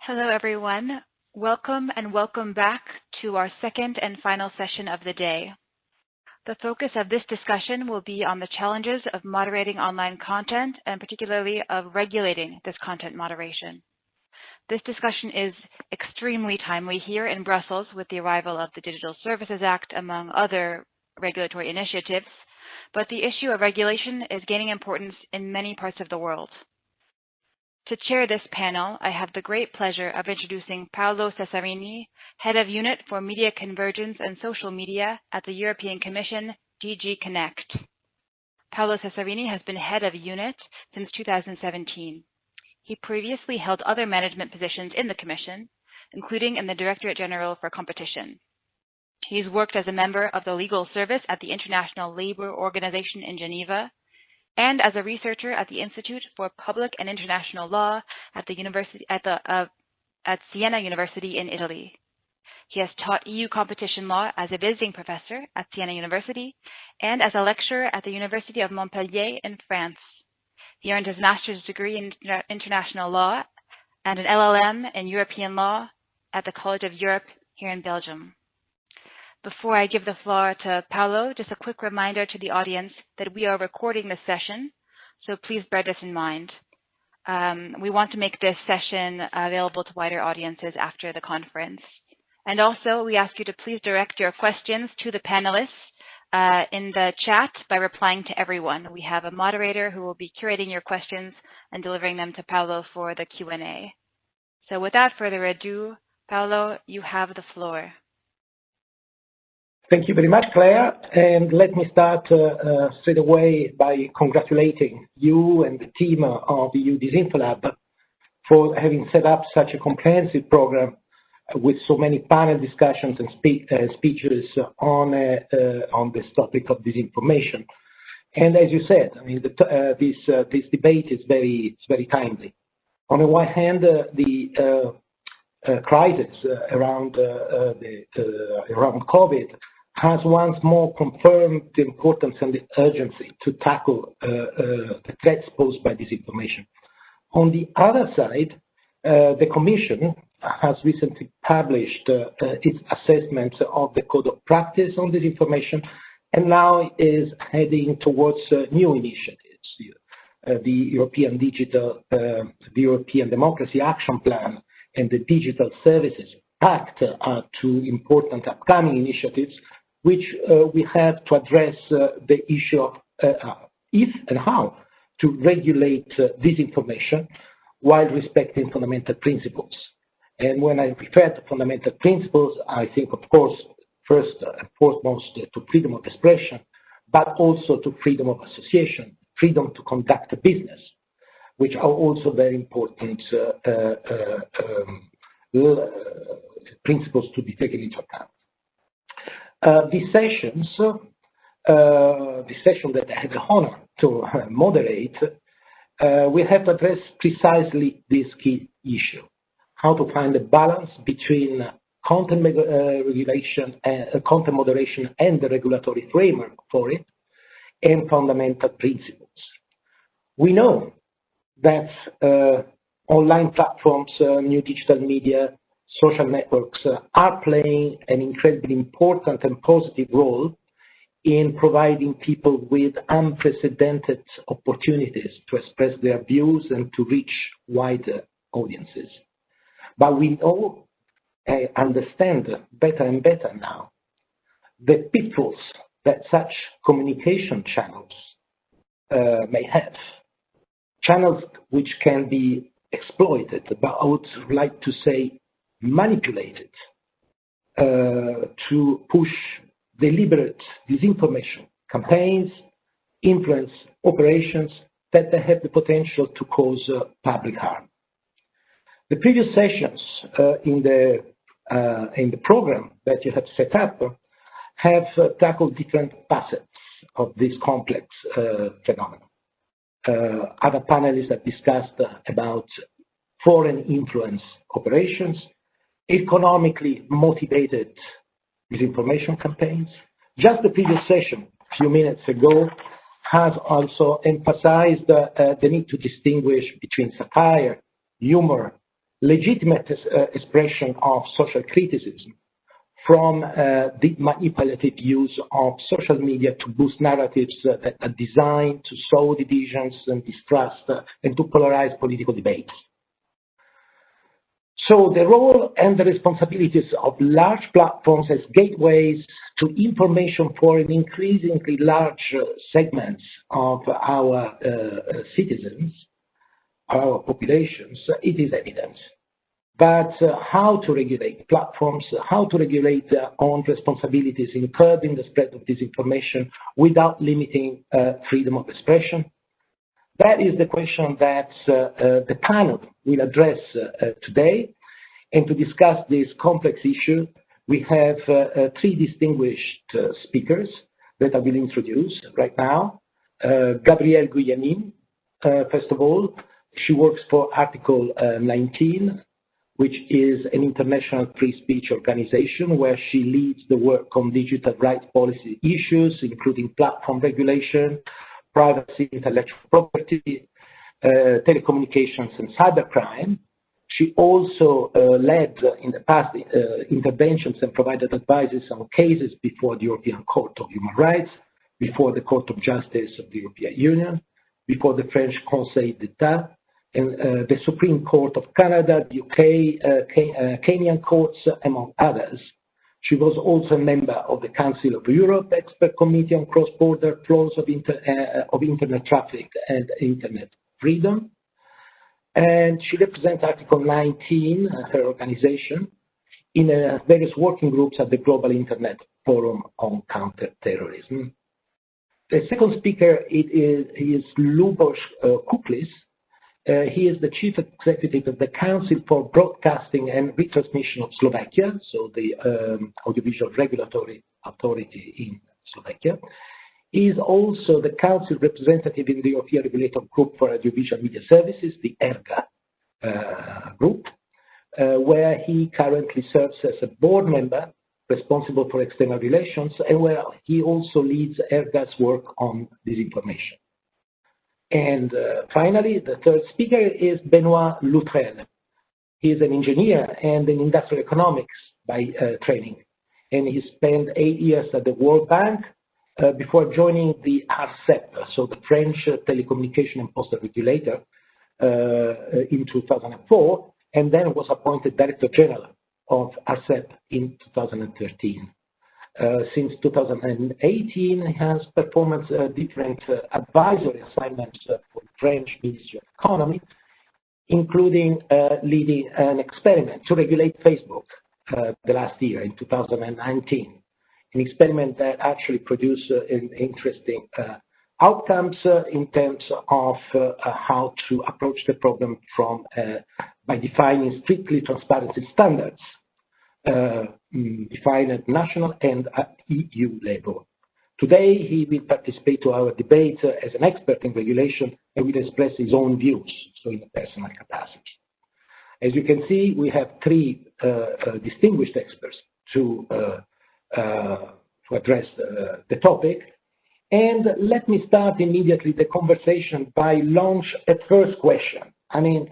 Hello, everyone. Welcome and welcome back to our second and final session of the day. The focus of this discussion will be on the challenges of moderating online content and particularly of regulating this content moderation. This discussion is extremely timely here in Brussels with the arrival of the Digital Services Act, among other regulatory initiatives, but the issue of regulation is gaining importance in many parts of the world. To chair this panel, I have the great pleasure of introducing Paolo Cesarini, Head of Unit for Media Convergence and Social Media at the European Commission, DG Connect. Paolo Cesarini has been Head of Unit since 2017. He previously held other management positions in the Commission, including in the Directorate General for Competition. He's worked as a member of the Legal Service at the International Labour Organization in Geneva, and as a researcher at the Institute for Public and International Law at Siena University in Italy. He has taught EU competition law as a visiting professor at Siena University and as a lecturer at the University of Montpellier in France. He earned his master's degree in international law and an LLM in European law at the College of Europe here in Belgium. Before I give the floor to Paolo, just a quick reminder to the audience that we are recording this session, so please bear this in mind. We want to make this session available to wider audiences after the conference. And also, we ask you to please direct your questions to the panelists in the chat by replying to everyone. We have a moderator who will be curating your questions and delivering them to Paolo for the Q&A. So without further ado, Paolo, you have the floor. Thank you very much, Claire. And let me start straight away by congratulating you and the team of EU DisinfoLab for having set up such a comprehensive program with so many panel discussions and speeches on this topic of disinformation. And as you said, I mean, this debate is very timely. On the one hand, the crisis around COVID has once more confirmed the importance and the urgency to tackle the threats posed by disinformation. On the other side, the Commission has recently published its assessment of the Code of Practice on disinformation, and now is heading towards new initiatives. The European Democracy Action Plan and the Digital Services Act are two important upcoming initiatives which we have to address the issue of if and how to regulate disinformation while respecting fundamental principles. And when I refer to fundamental principles, I think, of course, first and foremost to freedom of expression, but also to freedom of association, freedom to conduct a business, which are also very important principles to be taken into account. These sessions, the session that I had the honor to moderate, we have to address precisely this key issue: how to find a balance between content regulation, content moderation, and the regulatory framework for it, and fundamental principles. We know that online platforms, new digital media, social networks are playing an incredibly important and positive role in providing people with unprecedented opportunities to express their views and to reach wider audiences. But we all understand better and better now the pitfalls that such communication channels may have. Channels which can be exploited, but I would like to say manipulated to push deliberate disinformation campaigns, influence operations that have the potential to cause public harm. The previous sessions in the program that you have set up have tackled different facets of this complex phenomenon. Other panelists have discussed about foreign influence operations, economically motivated disinformation campaigns. Just the previous session, a few minutes ago, has also emphasized the need to distinguish between satire, humor, legitimate expression of social criticism from the manipulative use of social media to boost narratives that are designed to sow divisions and distrust and to polarize political debates. So the role and the responsibilities of large platforms as gateways to information for an increasingly large segments of our citizens, our populations, it is evident. But how to regulate platforms, how to regulate their own responsibilities in curbing the spread of disinformation without limiting freedom of expression? That is the question that the panel will address today. And to discuss this complex issue, we have three distinguished speakers that I will introduce right now. Gabrielle Guyanim, first of all, she works for Article 19, which is an international free speech organization where she leads the work on digital rights policy issues, including platform regulation, privacy, intellectual property, telecommunications, and cybercrime. She also led in the past interventions and provided advices on cases before the European Court of Human Rights, before the Court of Justice of the European Union, before the French Conseil d'État, and the Supreme Court of Canada, the UK, Kenyan courts, among others. She was also a member of the Council of Europe Expert Committee on Cross-Border Flows of Internet Traffic and Internet Freedom. And she represents Article 19, her organization, in various working groups at the Global Internet Forum on Counterterrorism. The second speaker is Lubos Kuklis. He is the Chief Executive of the Council for Broadcasting and Retransmission of Slovakia, so the Audiovisual Regulatory Authority in Slovakia. He is also the Council representative in the European Regulator Group for Audiovisual Media Services, the ERGA group, where he currently serves as a board member responsible for external relations, and where he also leads ERGA's work on disinformation. And finally, the third speaker is Benoit Luthran. He is an engineer and in industrial economics by training, and he spent 8 years at the World Bank before joining the ARCEP, so the French telecommunication and postal regulator, in 2004, and then was appointed Director General of ARCEP in 2013. Since 2018, he has performed different advisory assignments for the French Ministry of Economy, including leading an experiment to regulate Facebook the last year in 2019. An experiment that actually produced interesting outcomes in terms of how to approach the problem by defining strictly transparency standards defined at national and at EU level. Today, he will participate to our debate as an expert in regulation and will express his own views, so in a personal capacity. As you can see, we have three distinguished experts to address the topic. And let me start immediately the conversation by launch a first question. I mean,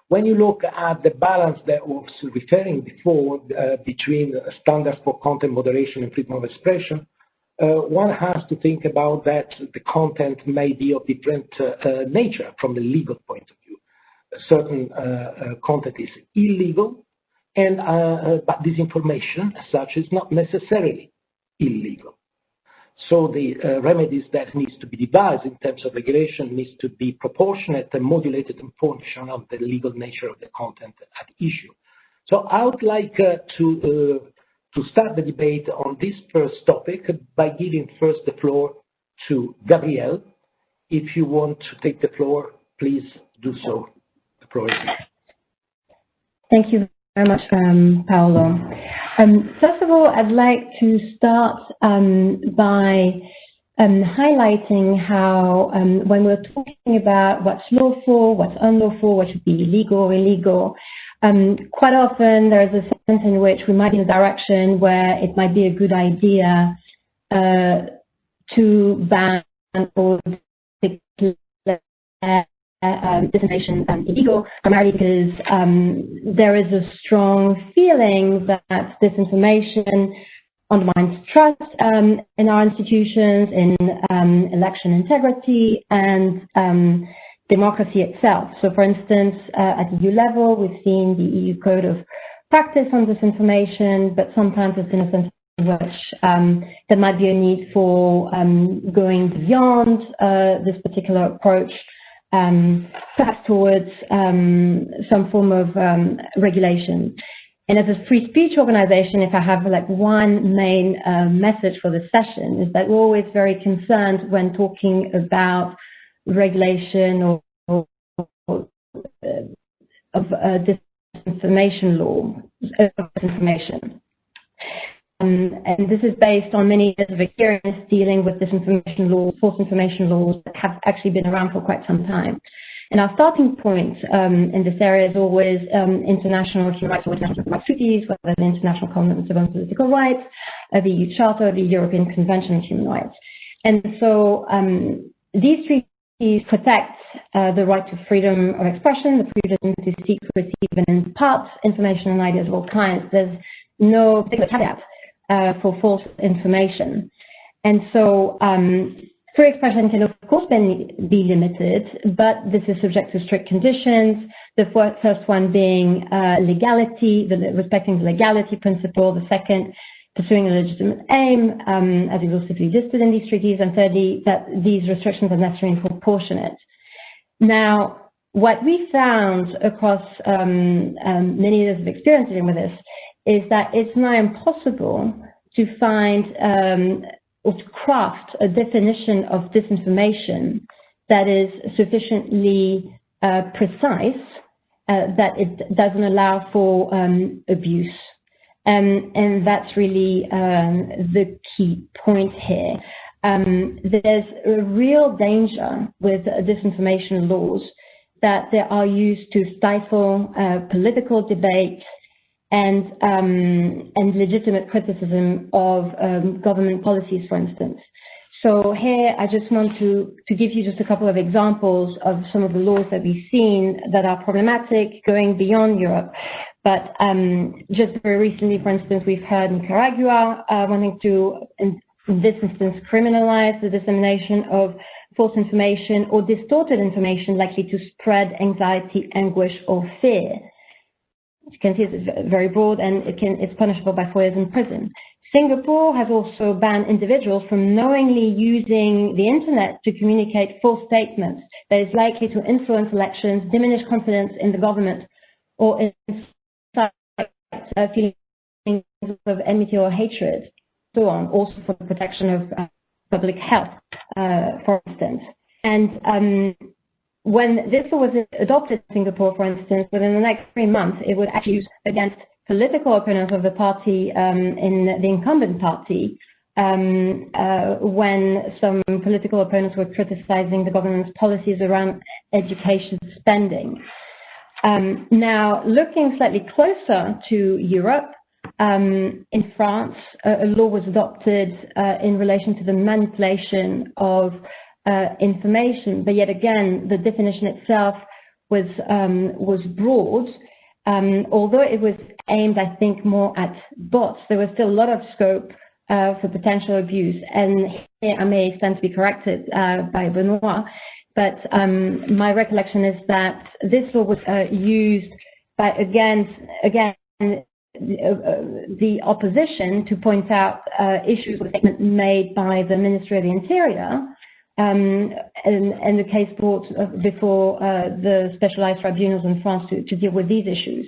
when you look at the balance that was referring before between standards for content moderation and freedom of expression, one has to think about that the content may be of different nature from the legal point of view. Certain content is illegal, and but disinformation as such is not necessarily illegal. So the remedies that needs to be devised in terms of regulation needs to be proportionate and modulated in function of the legal nature of the content at issue. So I would like to start the debate on this first topic by giving first the floor to Gabrielle. If you want to take the floor, please do so. The floor is yours. Thank you very much, Paolo. First of all, I'd like to start by highlighting how when we're talking about what's lawful, what's unlawful, what should be illegal or illegal, quite often there is a sense in which we might be in a direction where it might be a good idea to ban or declare disinformation illegal, primarily because there is a strong feeling that disinformation undermines trust in our institutions, in election integrity, and democracy itself. So, for instance, at EU level, we've seen the EU Code of Practice on Disinformation, but sometimes there's been a sense in which there might be a need for going beyond this particular approach, perhaps towards some form of regulation. And as a free speech organization, if I have like one main message for this session, is that we're always very concerned when talking about regulation or of disinformation law, disinformation. And this is based on many years of experience dealing with disinformation laws, false information laws that have actually been around for quite some time. And our starting point in this area is always international human rights or international rights treaties, whether the International Covenant on Political Rights, the EU Charter, the European Convention on Human Rights. And so these treaties protect the right to freedom of expression, the freedom to seek, receive, and impart information and ideas of all kinds. There's no particular caveat for false information. And so free expression can, of course, be limited, but this is subject to strict conditions. The first one being legality, respecting the legality principle. The second, pursuing a legitimate aim, as exhaustively listed in these treaties. And thirdly, that these restrictions are necessary and proportionate. Now, what we found across many years of experience dealing with this is that it's now impossible to find or to craft a definition of disinformation that is sufficiently precise, that it doesn't allow for abuse. And that's really the key point here. There's a real danger with disinformation laws that they are used to stifle political debate and legitimate criticism of government policies, for instance. So here, I just want to give you just a couple of examples of some of the laws that we've seen that are problematic, going beyond Europe. But just very recently, for instance, we've heard Nicaragua wanting to, in this instance, criminalize the dissemination of false information or distorted information likely to spread anxiety, anguish, or fear. As you can see, it's very broad, and it's punishable by 4 years in prison. Singapore has also banned individuals from knowingly using the internet to communicate false statements that is likely to influence elections, diminish confidence in the government, or incite feelings of enmity or hatred, so on, also for the protection of public health, for instance. And when this was adopted in Singapore, for instance, within the next 3 months, it would actually use against political opponents of the party in the incumbent party when some political opponents were criticizing the government's policies around education spending. Now, looking slightly closer to Europe, in France, a law was adopted in relation to the manipulation of information, but yet again, the definition itself was broad. Although it was aimed, I think, more at bots, there was still a lot of scope for potential abuse. And here I may stand to be corrected by Benoit, but my recollection is that this law was used by, again, the opposition to point out issues with statement made by the Ministry of the Interior, and the case brought before the specialized tribunals in France to deal with these issues.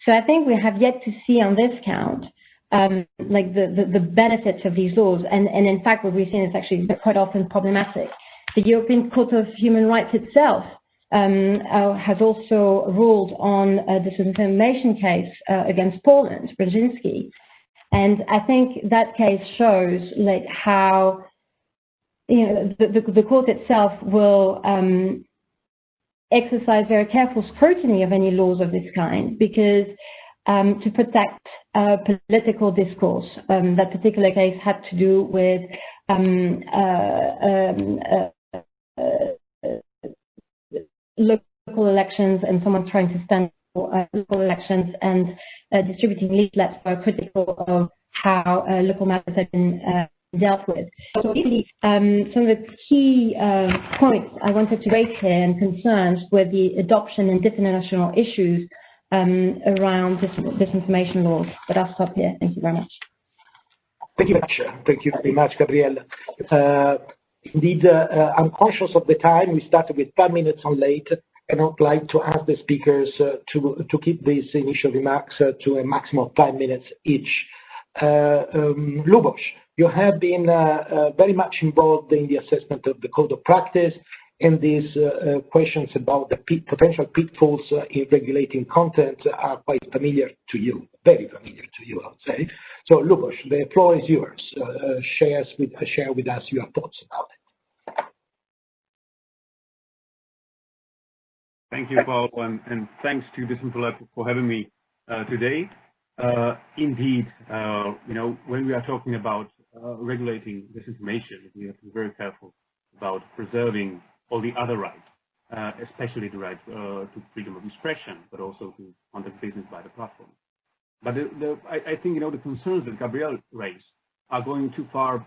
So I think we have yet to see on this count like the benefits of these laws, and in fact what we've seen is actually quite often problematic. The European Court of Human Rights itself has also ruled on a disinformation case against Poland, Brzezinski, and I think that case shows like how the court itself will exercise very careful scrutiny of any laws of this kind, because to protect political discourse, that particular case had to do with local elections and someone trying to stand for local elections and distributing leaflets were critical of how local matters have been dealt with. So really, some of the key points I wanted to raise here and concerns were the adoption and different national issues around disinformation laws. But I'll stop here. Thank you very much. Thank you very much. Thank you very much, Gabrielle. Indeed, I'm conscious of the time. We started with 5 minutes on late, and I would like to ask the speakers to keep these initial remarks to a maximum of 5 minutes each. Lubos, you have been very much involved in the assessment of the code of practice, and these questions about the potential pitfalls in regulating content are quite familiar to you, very familiar to you, I would say. So, Lubos, the floor is yours. Share with us your thoughts about it. Thank you, Paul, and thanks to DisinfoLab for having me today. Indeed, when we are talking about regulating disinformation, we have to be very careful about preserving all the other rights, especially the right to freedom of expression, but also to conduct business by the platform. But I think the concerns that Gabrielle raised are going too far,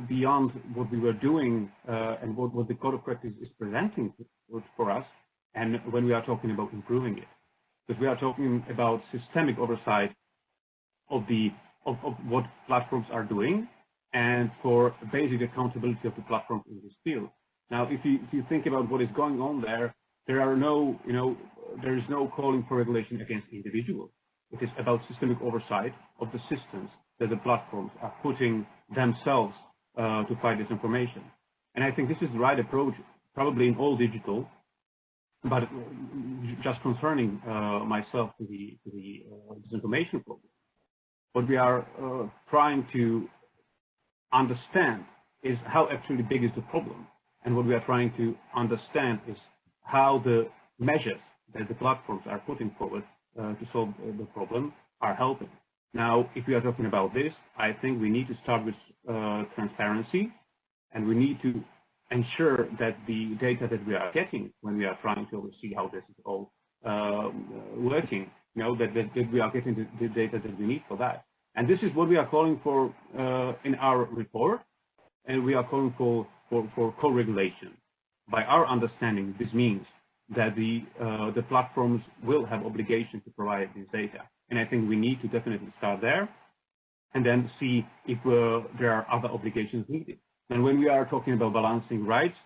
beyond what we were doing and what the code of practice is presenting for us, and when we are talking about improving it, because we are talking about systemic oversight of what platforms are doing, and for basic accountability of the platforms in this field. Now, if you think about what is going on there, there is no calling for regulation against individuals. It is about systemic oversight of the systems that the platforms are putting themselves to fight disinformation. And I think this is the right approach, probably in all digital, but just concerning myself to the disinformation problem. What we are trying to understand is how actually big is the problem. And what we are trying to understand is how the measures that the platforms are putting forward to solve the problem are helping. Now, if we are talking about this, I think we need to start with transparency, and we need to ensure that the data that we are getting when we are trying to oversee how this is all working, that we are getting the data that we need for that. And this is what we are calling for in our report, and we are calling for co-regulation. By our understanding, this means that the platforms will have obligation to provide this data. And I think we need to definitely start there and then see if there are other obligations needed. And when we are talking about balancing rights,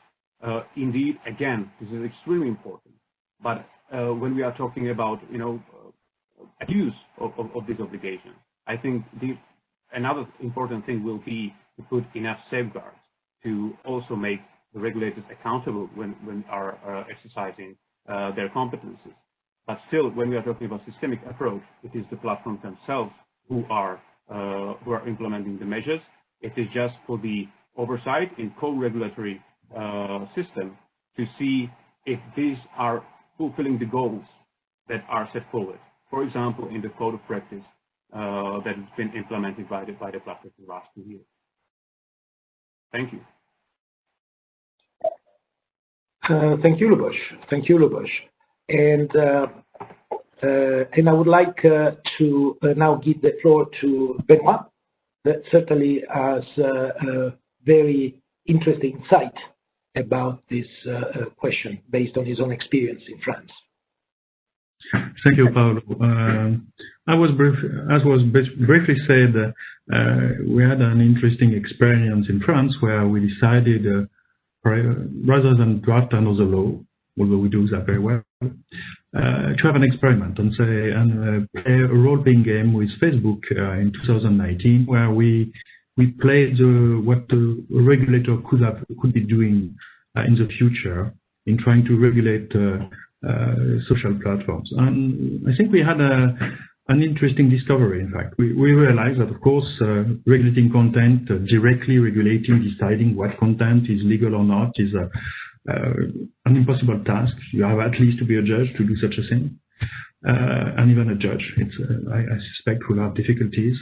indeed, again, this is extremely important. But when we are talking about, abuse of these obligations, I think another important thing will be to put enough safeguards to also make the regulators accountable when are exercising their competencies. But still, when we are talking about systemic approach, it is the platforms themselves who are implementing the measures. It is just for the oversight in co-regulatory system to see if these are fulfilling the goals that are set forward. For example, in the code of practice that has been implemented by the platform in the last 2 years. Thank you. Thank you, Lubos. Thank you, Lubos. And I would like to now give the floor to Benoit, that certainly has a very interesting insight about this question based on his own experience in France. Thank you, Paolo. As was briefly said, we had an interesting experience in France where we decided, rather than draft another law, although we do that very well, to have an experiment and play a role-playing game with Facebook in 2019, where we played what the regulator could be doing in the future in trying to regulate social platforms. And I think we had an interesting discovery. In fact, we realized that, of course, regulating content, directly regulating, deciding what content is legal or not, is an impossible task. You have at least to be a judge to do such a thing, and even a judge, I suspect, will have difficulties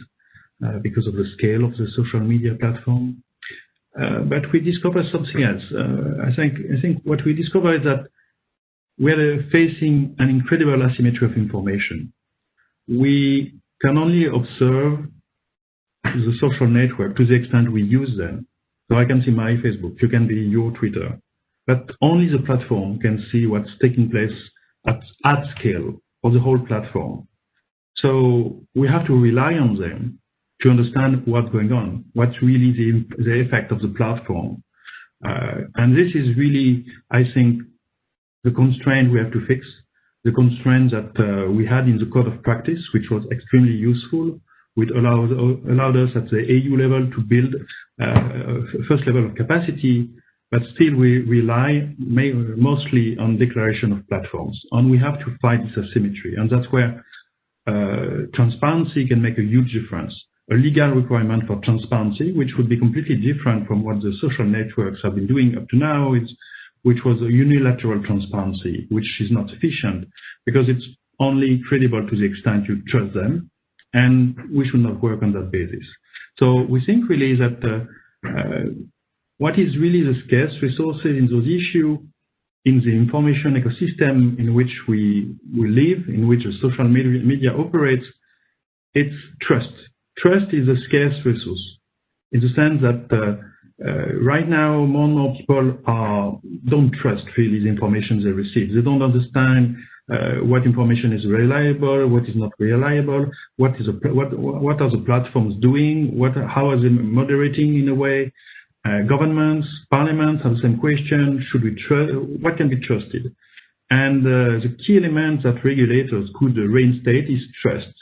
because of the scale of the social media platform. But we discovered something else. I think what we discovered is that we are facing an incredible asymmetry of information. We can only observe the social network to the extent we use them. So I can see my Facebook, you can be your Twitter, but only the platform can see what's taking place at scale for the whole platform. So we have to rely on them to understand what's going on, what's really the effect of the platform. And this is really, I think, the constraint we have to fix, the constraint that we had in the code of practice, which was extremely useful, which allowed us at the AU level to build first level of capacity, but still we rely mostly on declaration of platforms. And we have to fight this asymmetry. And that's where transparency can make a huge difference. A legal requirement for transparency, which would be completely different from what the social networks have been doing up to now, which was a unilateral transparency, which is not sufficient because it's only credible to the extent you trust them, and we should not work on that basis. So we think really that what is really the scarce resources in those issues, in the information ecosystem in which we live, in which the social media operates, it's trust. Trust is a scarce resource in the sense that right now more and more people don't trust really the information they receive. They don't understand what information is reliable, what is not reliable, what are the platforms doing, how are they moderating in a way. Governments, parliaments have the same question: should we trust? What can be trusted? And the key element that regulators could reinstate is trust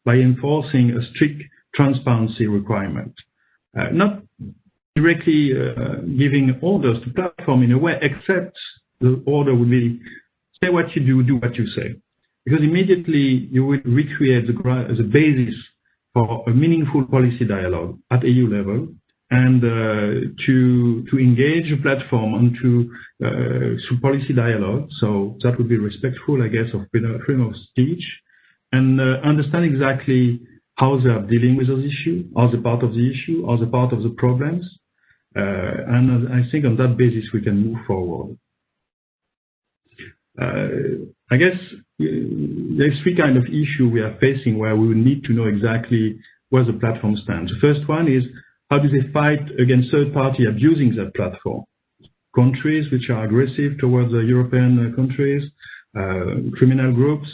by enforcing a strict transparency requirement, not directly giving orders to platform in a way, except the order would be say what you do what you say, because immediately you will recreate the basis for a meaningful policy dialogue at EU level, and to engage a platform onto policy dialogue. So that would be respectful, I guess, of freedom of speech, and understand exactly how they are dealing with those issues, are they part of the issue, are they part of the problems, and I think on that basis we can move forward. I guess there's three kinds of issues we are facing where we will need to know exactly where the platform stands. The first one is, how do they fight against third-party abusing that platform? Countries which are aggressive towards the European countries, criminal groups.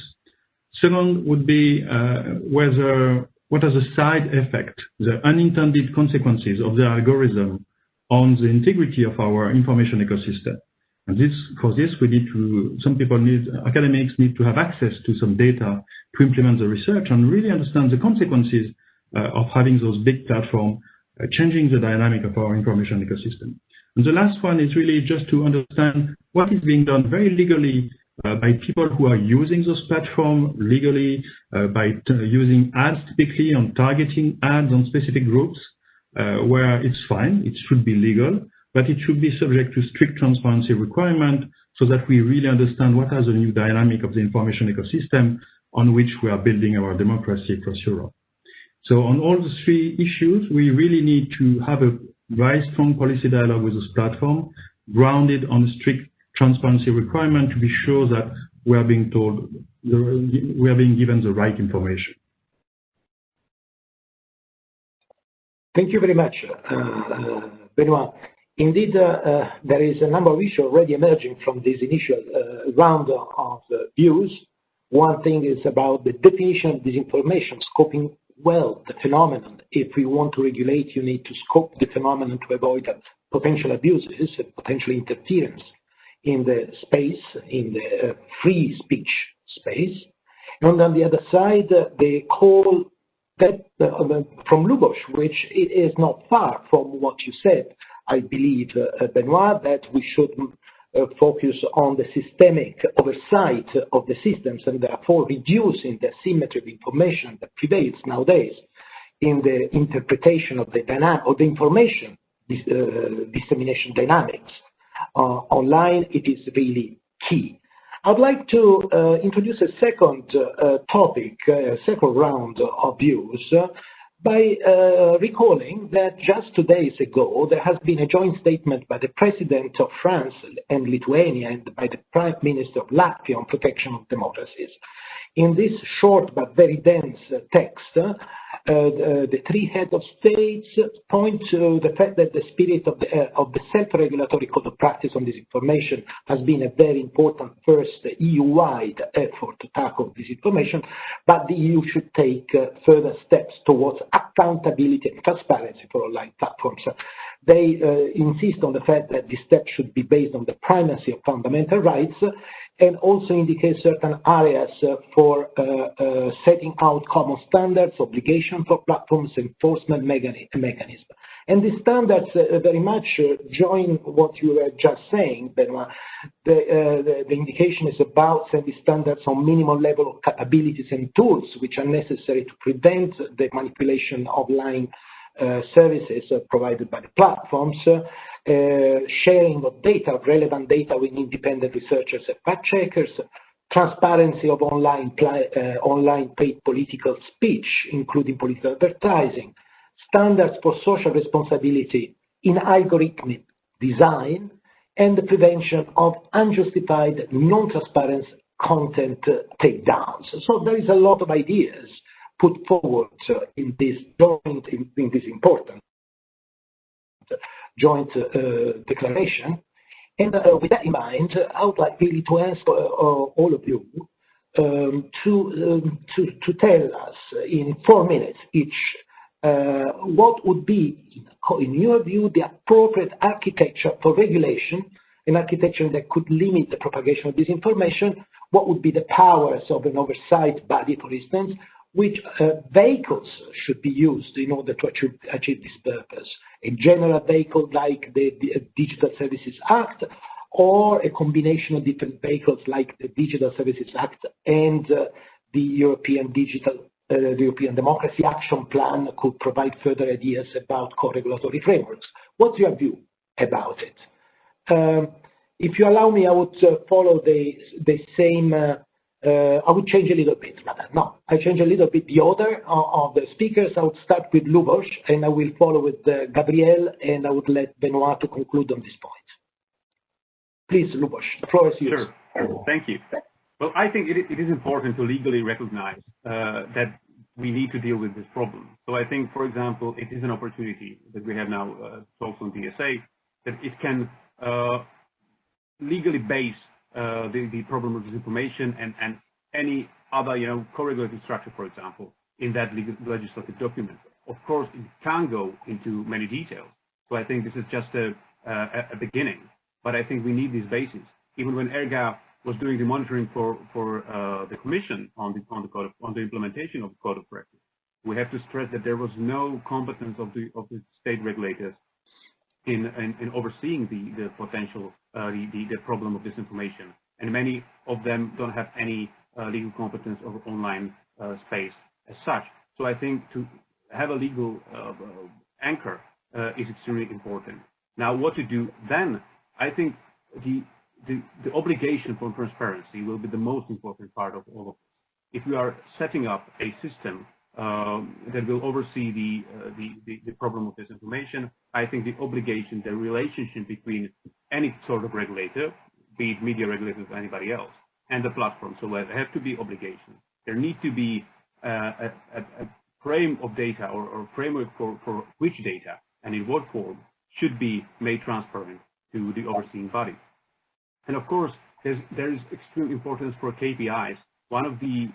Second would be what are the side effects, the unintended consequences of the algorithm on the integrity of our information ecosystem. And for this, we need to, academics need to have access to some data to implement the research and really understand the consequences of having those big platforms changing the dynamic of our information ecosystem. And the last one is really just to understand what is being done very legally by people who are using those platforms legally, by using ads typically on targeting ads on specific groups, where it's fine, it should be legal, but it should be subject to strict transparency requirement so that we really understand what are the new dynamic of the information ecosystem on which we are building our democracy across Europe. So on all the three issues, we really need to have a very strong policy dialogue with this platform, grounded on a strict transparency requirement to be sure that we are being told, we are being given the right information. Thank you very much, Benoit. Indeed, there is a number of issues already emerging from this initial round of views. One thing is about the definition of disinformation, scoping well the phenomenon. If we want to regulate, you need to scope the phenomenon to avoid potential abuses and potential interference in the space, in the free speech space. And on the other side, the call that from Lubos, which is not far from what you said, I believe, Benoit, that we should focus on the systemic oversight of the systems and therefore reducing the asymmetry of information that prevails nowadays in the interpretation of the information dissemination dynamics. Online, it is really key. I'd like to introduce a second topic, a second round of views, by recalling that just 2 days ago, there has been a joint statement by the President of France and Lithuania and by the Prime Minister of Latvia on protection of democracies. In this short but very dense text, the three heads of states point to the fact that the spirit of the self-regulatory code of practice on disinformation has been a very important first EU-wide effort to tackle disinformation, but the EU should take further steps towards accountability and transparency for online platforms. They insist on the fact that these steps should be based on the primacy of fundamental rights and also indicate certain areas for setting out common standards, obligations for platforms, enforcement mechanism. And these standards very much join what you were just saying, Benoit. The indication is about setting standards on minimum level of capabilities and tools which are necessary to prevent the manipulation of online services provided by the platforms, sharing of data, of relevant data with independent researchers and fact-checkers, transparency of online paid political speech, including political advertising, standards for social responsibility in algorithmic design, and the prevention of unjustified, non-transparent content takedowns. So there is a lot of ideas put forward in this important joint declaration. And with that in mind, I would like really to ask all of you to tell us in 4 minutes each what would be, in your view, the appropriate architecture for regulation, an architecture that could limit the propagation of disinformation. What would be the powers of an oversight body, for instance? Which vehicles should be used in order to achieve this purpose? A general vehicle like the Digital Services Act, or a combination of different vehicles like the Digital Services Act and the European Democracy Action Plan could provide further ideas about co-regulatory frameworks. What's your view about it? If you allow me, I would follow the same. I would change a little bit, rather. No, I change a little bit the order of the speakers. I would start with Lubos, and I will follow with Gabrielle, and I would let Benoit to conclude on this point. Please, Lubos, the floor is yours. Sure. Thank you. Well, I think it is important to legally recognize that we need to deal with this problem. So I think, for example, it is an opportunity that we have now talks on DSA, that it can legally base the problem of disinformation and any other, co-regulated structure, for example, in that legislative document. Of course, it can go into many details. So I think this is just a beginning. But I think we need these bases. Even when ERGA was doing the monitoring for the Commission on the implementation of the Code of Practice, we have to stress that there was no competence of the state regulators in overseeing the potential the problem of disinformation, and many of them don't have any legal competence over online space as such. So I think to have a legal anchor is extremely important. Now, what to do then? I think the obligation for transparency will be the most important part of all of this. If we are setting up a system that will oversee the problem of disinformation, I think the obligation, the relationship between any sort of regulator, be it media regulators or anybody else, and the platform. So there have to be obligations. There need to be a frame of data or framework for which data and in what form should be made transparent to the overseeing body. And of course, there is extreme importance for KPIs. One of the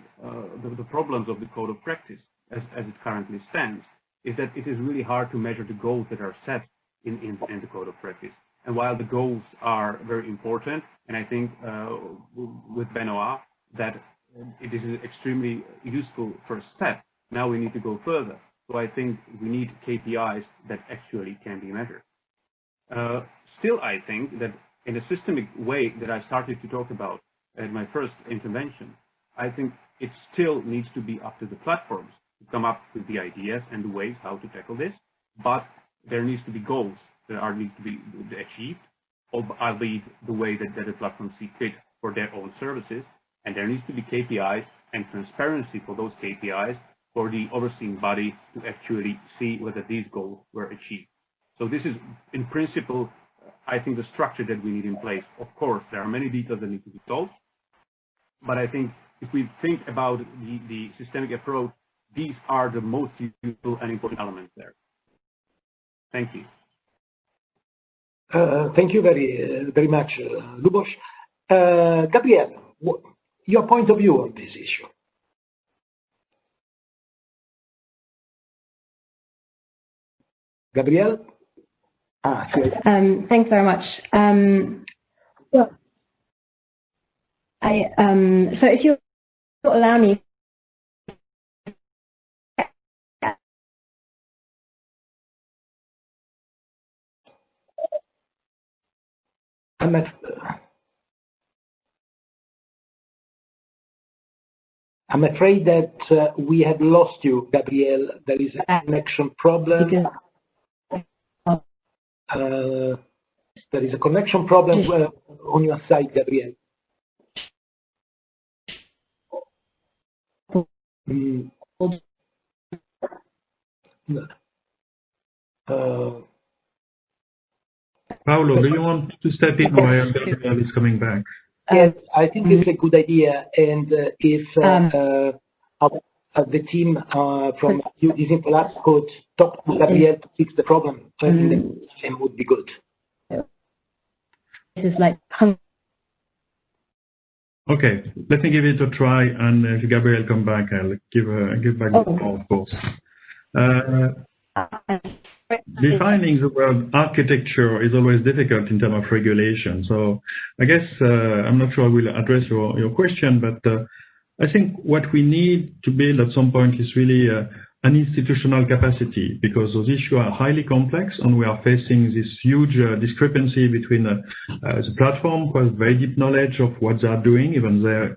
problems of the Code of Practice, as it currently stands, is that it is really hard to measure the goals that are set in the Code of Practice. And while the goals are very important, and I think with Benoit that it is an extremely useful first step, now we need to go further. So I think we need KPIs that actually can be measured. Still, I think that in a systemic way that I started to talk about in my first intervention, I think it still needs to be up to the platforms to come up with the ideas and the ways how to tackle this, but there needs to be goals that need to be achieved, albeit the way that the platforms see fit for their own services, and there needs to be KPIs and transparency for those KPIs for the overseeing body to actually see whether these goals were achieved. So this is, in principle, I think the structure that we need in place. Of course, there are many details that need to be solved, but I think if we think about the systemic approach, these are the most useful and important elements there. Thank you. Thank you very much, Lubos. Gabrielle, your point of view on this issue? Gabrielle? Thanks very much. Well, so if you allow me. I'm afraid that we have lost you, Gabrielle. There is a connection problem. There is a connection problem on your side, Gabrielle. Paolo, do you want to step in while Gabrielle is coming back? Yes, I think it's a good idea. And if the team from DisinfoLab could talk to Gabrielle to fix the problem, I think it would be good. This is like. Okay, let me give it a try, and if Gabrielle come back, I'll give back the call, of course. Defining the word architecture is always difficult in terms of regulation. So I guess I'm not sure I will address your question, but I think what we need to build at some point is really an institutional capacity, because those issues are highly complex, and we are facing this huge discrepancy between the platform who has very deep knowledge of what they are doing, even though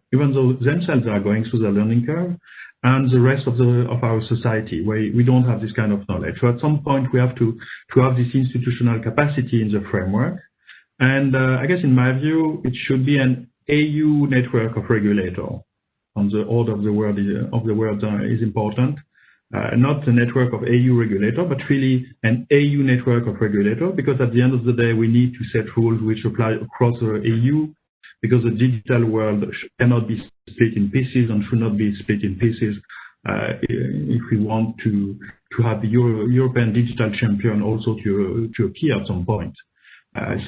themselves are going through the learning curve, and the rest of our society, where we don't have this kind of knowledge. So at some point, we have to have this institutional capacity in the framework. And I guess in my view, it should be an AU network of regulators. On the order of the world is important. Not a network of AU regulator, but really an AU network of regulator, because at the end of the day, we need to set rules which apply across the EU, because the digital world cannot be split in pieces and should not be split in pieces if we want to have the European digital champion also to appear at some point.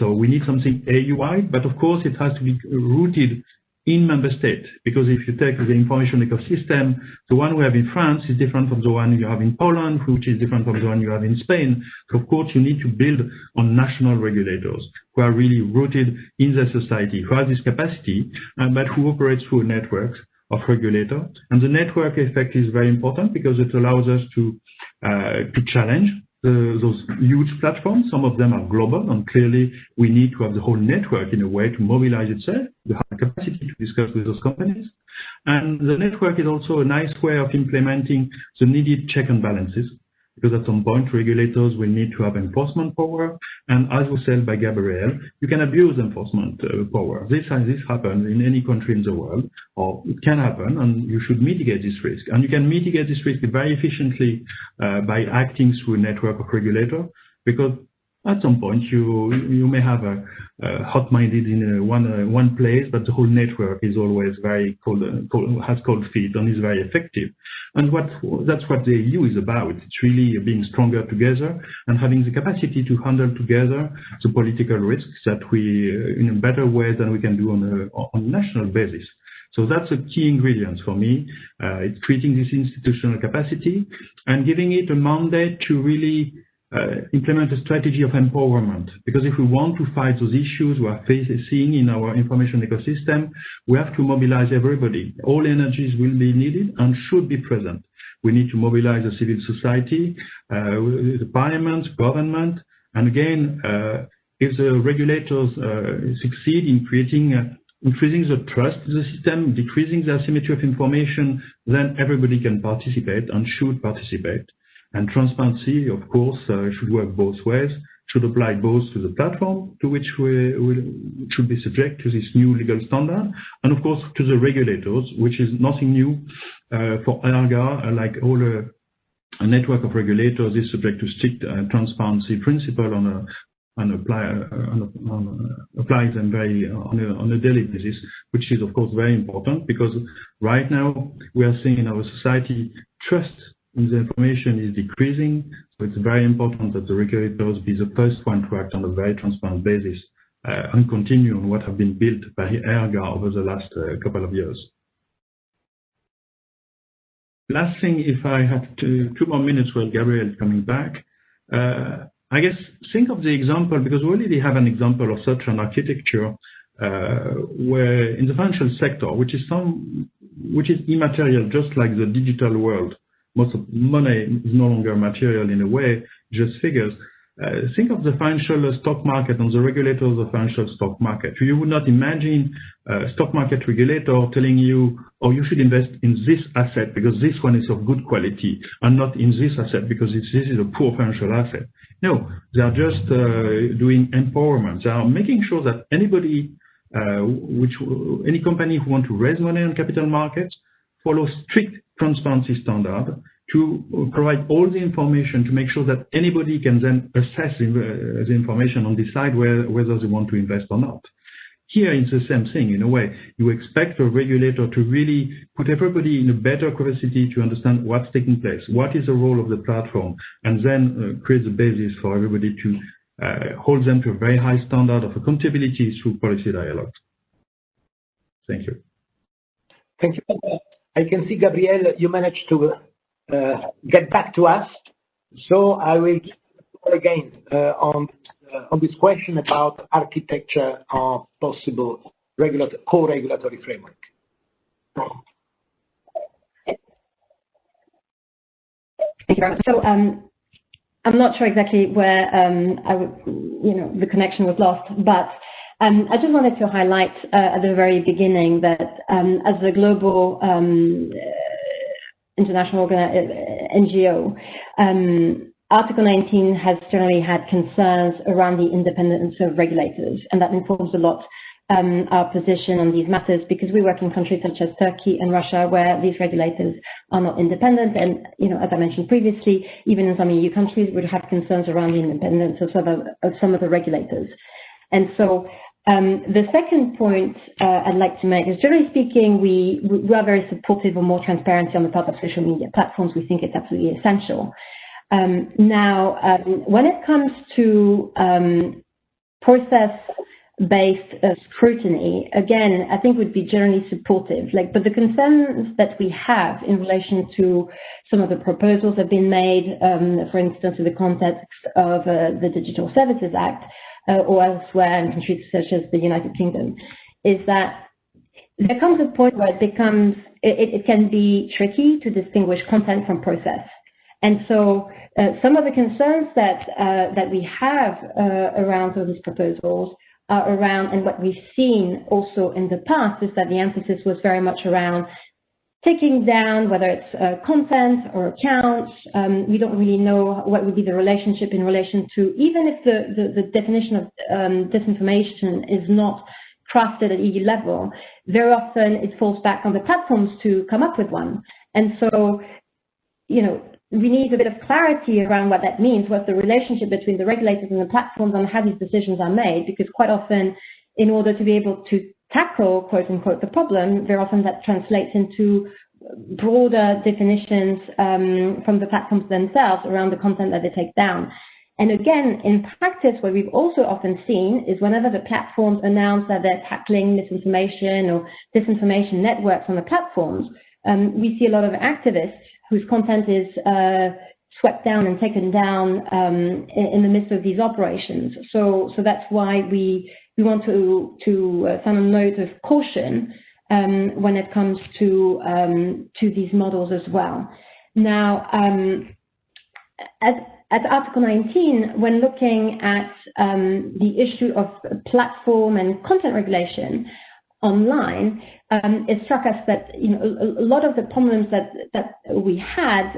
So we need something AU-wide, but of course it has to be rooted in member states, because if you take the information ecosystem, the one we have in France is different from the one you have in Poland, which is different from the one you have in Spain. So of course you need to build on national regulators who are really rooted in the society, who have this capacity, but who operate through networks of regulators. And the network effect is very important because it allows us to challenge those huge platforms. Some of them are global, and clearly we need to have the whole network in a way to mobilize itself, to have the capacity to discuss with those companies. And the network is also a nice way of implementing the needed check and balances, because at some point regulators will need to have enforcement power, and as was said by Gabrielle, you can abuse enforcement power. This happens in any country in the world, or it can happen, and you should mitigate this risk. And you can mitigate this risk very efficiently by acting through a network of regulators, because at some point you may have a hot-minded in one place, but the whole network is always very has cold feet and is very effective. And that's what the EU is about. It's really being stronger together and having the capacity to handle together the political risks that we in a better way than we can do on a national basis. So that's a key ingredient for me. It's creating this institutional capacity and giving it a mandate to really implement a strategy of empowerment. Because if we want to fight those issues we are facing in our information ecosystem, we have to mobilize everybody. All energies will be needed and should be present. We need to mobilize the civil society, the parliament, government, and again, if the regulators succeed in increasing the trust in the system, decreasing the asymmetry of information, then everybody can participate and should participate. And transparency, of course, should work both ways, should apply both to the platform, to which we should be subject to this new legal standard, and of course to the regulators, which is nothing new. For ERGA, like all a network of regulators is subject to strict transparency principle and applies them on a daily basis, which is of course very important because right now we are seeing in our society trust in the information is decreasing. So it's very important that the regulators be the first one to act on a very transparent basis and continue on what have been built by ERGA over the last couple of years. Last thing, if I have 2 more minutes while Gabrielle is coming back, I guess think of the example, because we already have an example of such an architecture where in the financial sector, which is immaterial, just like the digital world, most of money is no longer material in a way, just figures. Think of the financial stock market and the regulators of the financial stock market. You would not imagine a stock market regulator telling you, oh, you should invest in this asset because this one is of good quality and not in this asset because this is a poor financial asset. No, they are just doing empowerment. They are making sure that anybody, any company who wants to raise money on capital markets follows strict transparency standard to provide all the information to make sure that anybody can then assess the information and decide whether they want to invest or not. Here it's the same thing in a way. You expect a regulator to really put everybody in a better capacity to understand what's taking place, what is the role of the platform, and then create the basis for everybody to hold them to a very high standard of accountability through policy dialogue. Thank you. Thank you. I can see, Gabrielle, you managed to get back to us. So I will again on this question about architecture of possible co-regulatory framework. Thank you very much. So I'm not sure exactly where the connection was lost, but I just wanted to highlight at the very beginning that as a global international NGO, Article 19 has generally had concerns around the independence of regulators, and that informs a lot our position on these matters because we work in countries such as Turkey and Russia where these regulators are not independent, and as I mentioned previously, even in some EU countries would have concerns around the independence of some of the regulators. And so the second point I'd like to make is, generally speaking, we are very supportive of more transparency on the part of social media platforms. We think it's absolutely essential. Now, when it comes to process-based scrutiny, again, I think would be generally supportive. But the concerns that we have in relation to some of the proposals that have been made, for instance, in the context of the Digital Services Act, or elsewhere in countries such as the United Kingdom, is that there comes a point where it can be tricky to distinguish content from process. And so some of the concerns that we have around all these proposals are around, and what we've seen also in the past is that the emphasis was very much around taking down, whether it's content or accounts. We don't really know what would be the relationship in relation to, even if the definition of disinformation is not crafted at EU level, very often it falls back on the platforms to come up with one. And so, we need a bit of clarity around what that means, what's the relationship between the regulators and the platforms and how these decisions are made, because quite often, in order to be able to tackle, quote unquote, the problem, very often that translates into broader definitions from the platforms themselves around the content that they take down. And again, in practice, what we've also often seen is whenever the platforms announce that they're tackling misinformation or disinformation networks on the platforms, we see a lot of activists whose content is swept down and taken down in the midst of these operations. So that's why we want to sound a note of caution when it comes to these models as well. Now, at Article 19, when looking at the issue of platform and content regulation online, it struck us that a lot of the problems that we had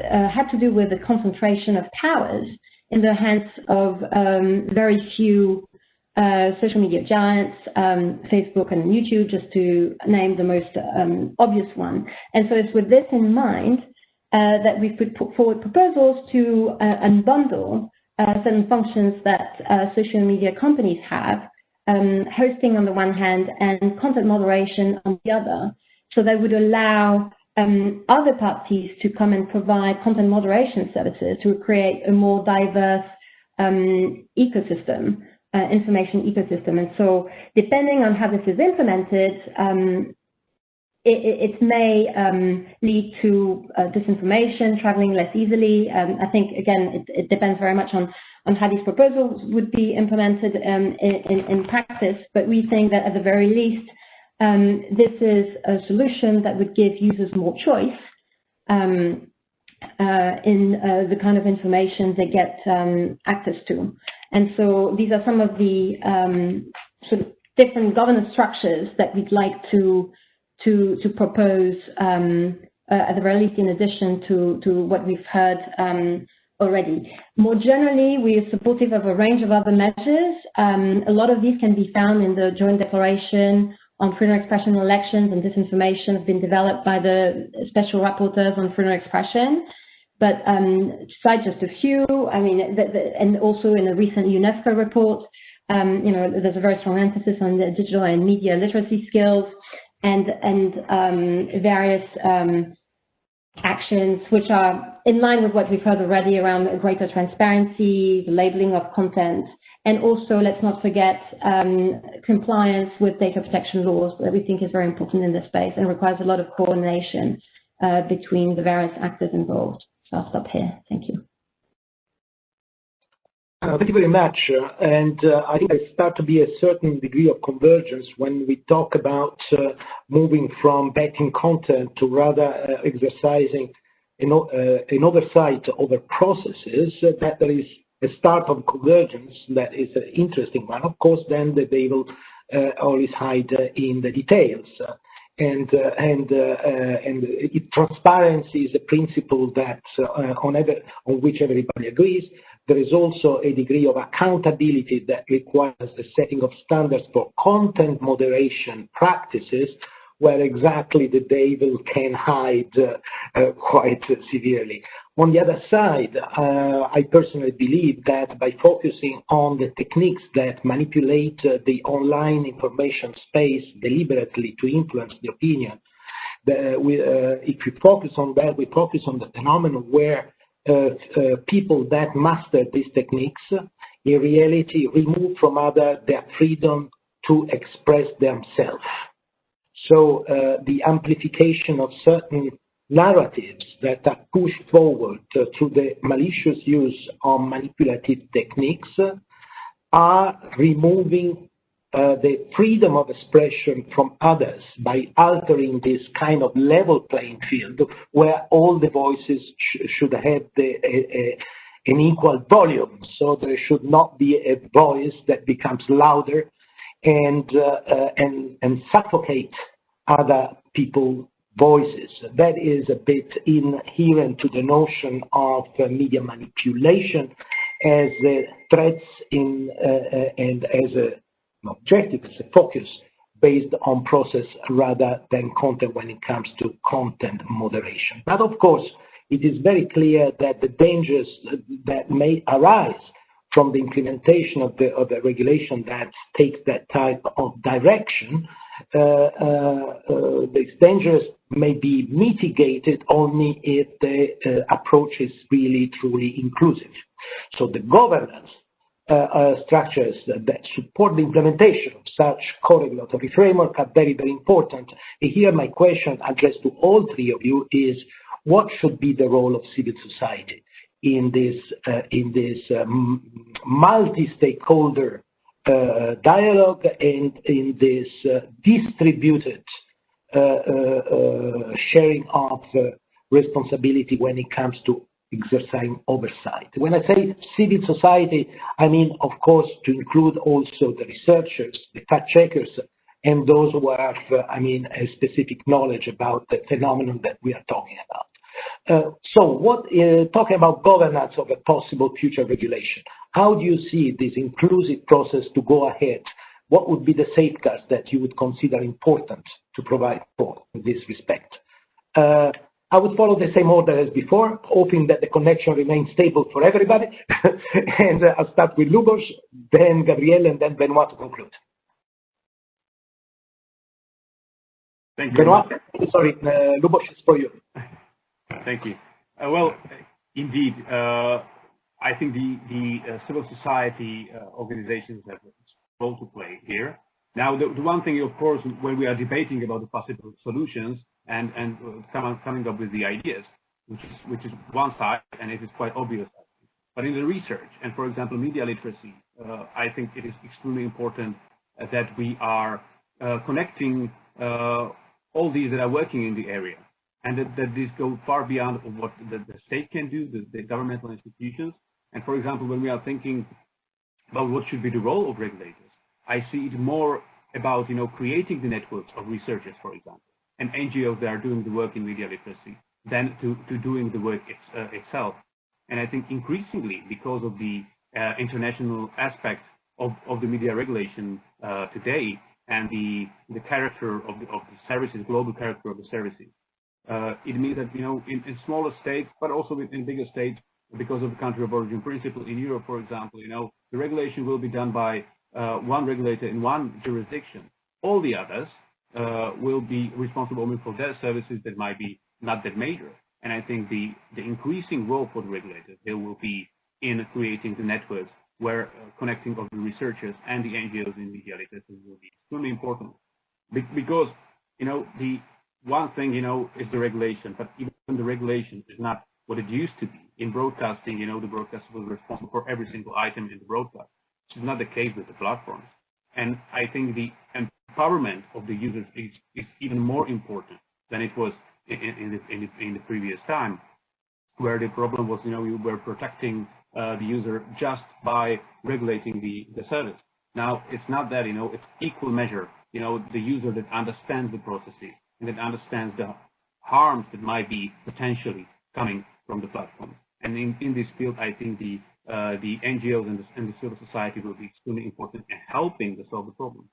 to do with the concentration of powers in the hands of very few social media giants, Facebook and YouTube, just to name the most obvious one. And so it's with this in mind that we could put forward proposals to unbundle certain functions that social media companies have, hosting on the one hand and content moderation on the other, so that would allow other parties to come and provide content moderation services to create a more diverse ecosystem, information ecosystem. And so depending on how this is implemented, it may lead to disinformation, traveling less easily. I think, again, it depends very much on how these proposals would be implemented in practice, but we think that at the very least, this is a solution that would give users more choice in the kind of information they get access to. And so these are some of the sort of different governance structures that we'd like to propose, at the very least, in addition to what we've heard already. More generally, we are supportive of a range of other measures. A lot of these can be found in the joint declaration on freedom of expression, elections, and disinformation have been developed by the special rapporteurs on freedom of expression. But to cite just a few, I mean, and also in a recent UNESCO report, there's a very strong emphasis on the digital and media literacy skills and various actions which are in line with what we've heard already around greater transparency, the labeling of content, and also, let's not forget, compliance with data protection laws that we think is very important in this space and requires a lot of coordination between the various actors involved. So I'll stop here. Thank you. Thank you very much. And I think there starts to be a certain degree of convergence when we talk about moving from betting content to rather exercising an oversight over processes, that there is a start of convergence that is an interesting one. Of course, then the devil always hide in the details. And transparency is a principle that on which everybody agrees. There is also a degree of accountability that requires the setting of standards for content moderation practices, where exactly the devil can hide quite severely. On the other side, I personally believe that by focusing on the techniques that manipulate the online information space deliberately to influence the opinion, if we focus on that, we focus on the phenomenon where people that master these techniques in reality remove from others their freedom to express themselves. So the amplification of certain narratives that are pushed forward through the malicious use of manipulative techniques are removing the freedom of expression from others by altering this kind of level playing field where all the voices should have an equal volume. So there should not be a voice that becomes louder and suffocate other people's voices. That is a bit inherent to the notion of media manipulation as threats and as an objective, as a focus based on process rather than content when it comes to content moderation. But of course, it is very clear that the dangers that may arise from the implementation of the regulation that takes that type of direction, these dangers may be mitigated only if the approach is really truly inclusive. So the governance structures that support the implementation of such co-regulatory framework are very, very important. And here my question addressed to all three of you is, what should be the role of civil society in this multi-stakeholder dialogue and in this distributed sharing of responsibility when it comes to exercising oversight. When I say civil society, I mean, of course, to include also the researchers, the fact checkers, and those who have, a specific knowledge about the phenomenon that we are talking about. So talking about governance of a possible future regulation, How do you see this inclusive process to go ahead? What would be the safeguards that you would consider important to provide for in this respect? I would follow the same order as before, hoping that the connection remains stable for everybody. And I'll start with Lubos, then Gabrielle, and then Benoit to conclude. Thank you. Benoit, sorry, Lubos is for you. Thank you. Well, indeed, I think the civil society organizations have a role to play here. Now, the one thing, of course, when we are debating about the possible solutions and coming up with the ideas, which is one side, and it is quite obvious. But in the research, and for example, media literacy, I think it is extremely important that we are connecting all these that are working in the area, and that this goes far beyond what the state can do, the governmental institutions. And for example, when we are thinking about what should be the role of regulators, I see it more about creating the networks of researchers, for example, and NGOs that are doing the work in media literacy, than to doing the work itself. And I think increasingly, because of the international aspect of the media regulation today, and the character of the services, global character of the services, it means that in smaller states, but also in bigger states, because of the country of origin principle in Europe, for example, the regulation will be done by one regulator in one jurisdiction. All the others will be responsible only for their services that might be not that major. And I think the increasing role for the regulators here will be in creating the networks where connecting of the researchers and the NGOs in media literacy will be extremely important. Because, the one thing, is the regulation, but even the regulation is not what it used to be. In broadcasting, the broadcaster was responsible for every single item in the broadcast, which is not the case with the platforms. And I think the empowerment of the users is even more important than it was in the previous time, where the problem was, we were protecting the user just by regulating the service. Now, it's not that, it's equal measure, the user that understands the processes and that understands the harms that might be potentially coming from the platform. And in this field, I think the NGOs and the civil society will be extremely important in helping to solve the problem.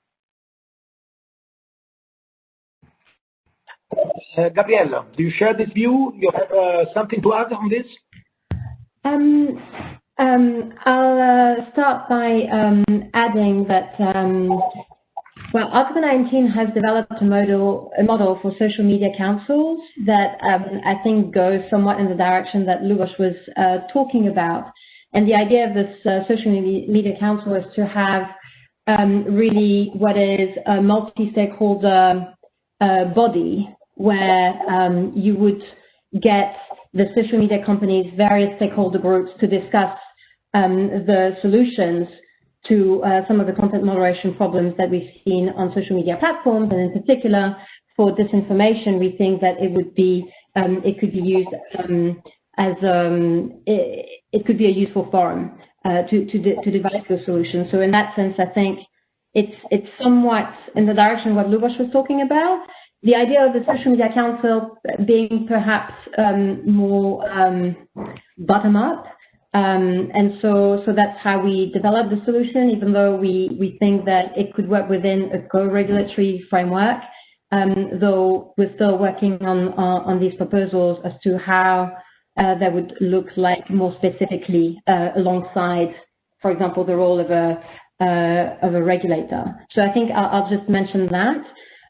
Gabrielle, do you share this view? You have something to add on this? I'll start by adding that, well, Article 19 has developed a model for social media councils that I think goes somewhat in the direction that Lubos was talking about. And the idea of this social media council is to have really what is a multi-stakeholder body where you would get the social media companies' various stakeholder groups to discuss the solutions to some of the content moderation problems that we've seen on social media platforms, and in particular for disinformation, we think that it would be it could be used as it could be a useful forum to devise those solutions. So in that sense, I think it's somewhat in the direction of what Lubos was talking about. The idea of the social media council being perhaps more bottom up. And so that's how we developed the solution, even though we think that it could work within a co-regulatory framework, though we're still working on these proposals as to how that would look like more specifically alongside, for example, the role of a regulator. So I think I'll just mention that.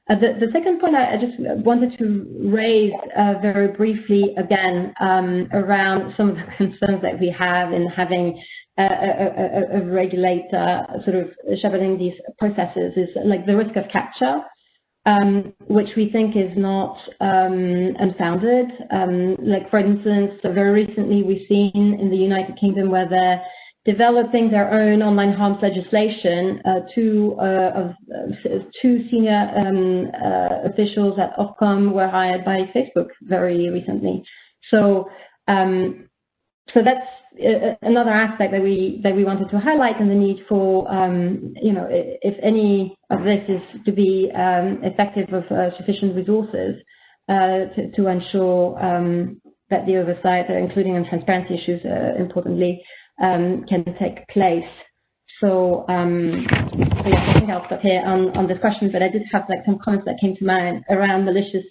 The second point I just wanted to raise very briefly again around some of the concerns that we have in having a regulator sort of shepherding these processes is like the risk of capture, which we think is not unfounded. Like for instance, very recently we've seen in the United Kingdom where they're developing their own online harms legislation. Two senior officials at Ofcom were hired by Facebook very recently. So that's another aspect that we wanted to highlight, and the need for if any of this is to be effective with sufficient resources to ensure that the oversight, including on transparency issues, importantly, can take place. So, yeah, I think I'll stop here on this question, but I did have like some comments that came to mind around malicious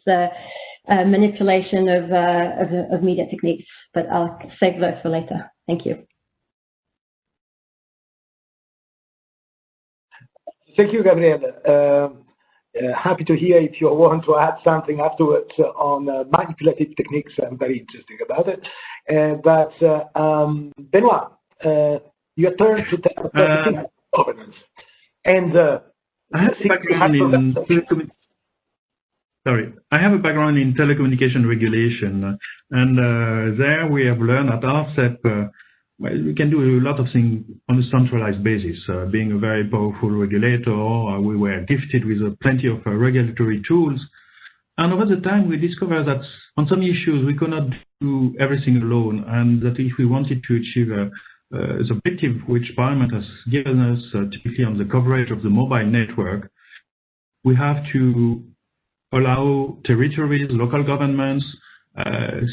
manipulation of media techniques, but I'll save those for later. Thank you. Thank you, Gabrielle. Happy to hear if you want to add something afterwards on manipulative techniques. I'm very interested about it. But Benoit, your turn to tell us governance. And I have a background I have a background in telecommunication regulation, and there we have learned at RCEP we can do a lot of things on a centralized basis. Being a very powerful regulator, we were gifted with plenty of regulatory tools. And over the time, we discovered that on some issues, we could not do everything alone, and that if we wanted to achieve the objective which Parliament has given us, typically on the coverage of the mobile network, we have to allow territories, local governments,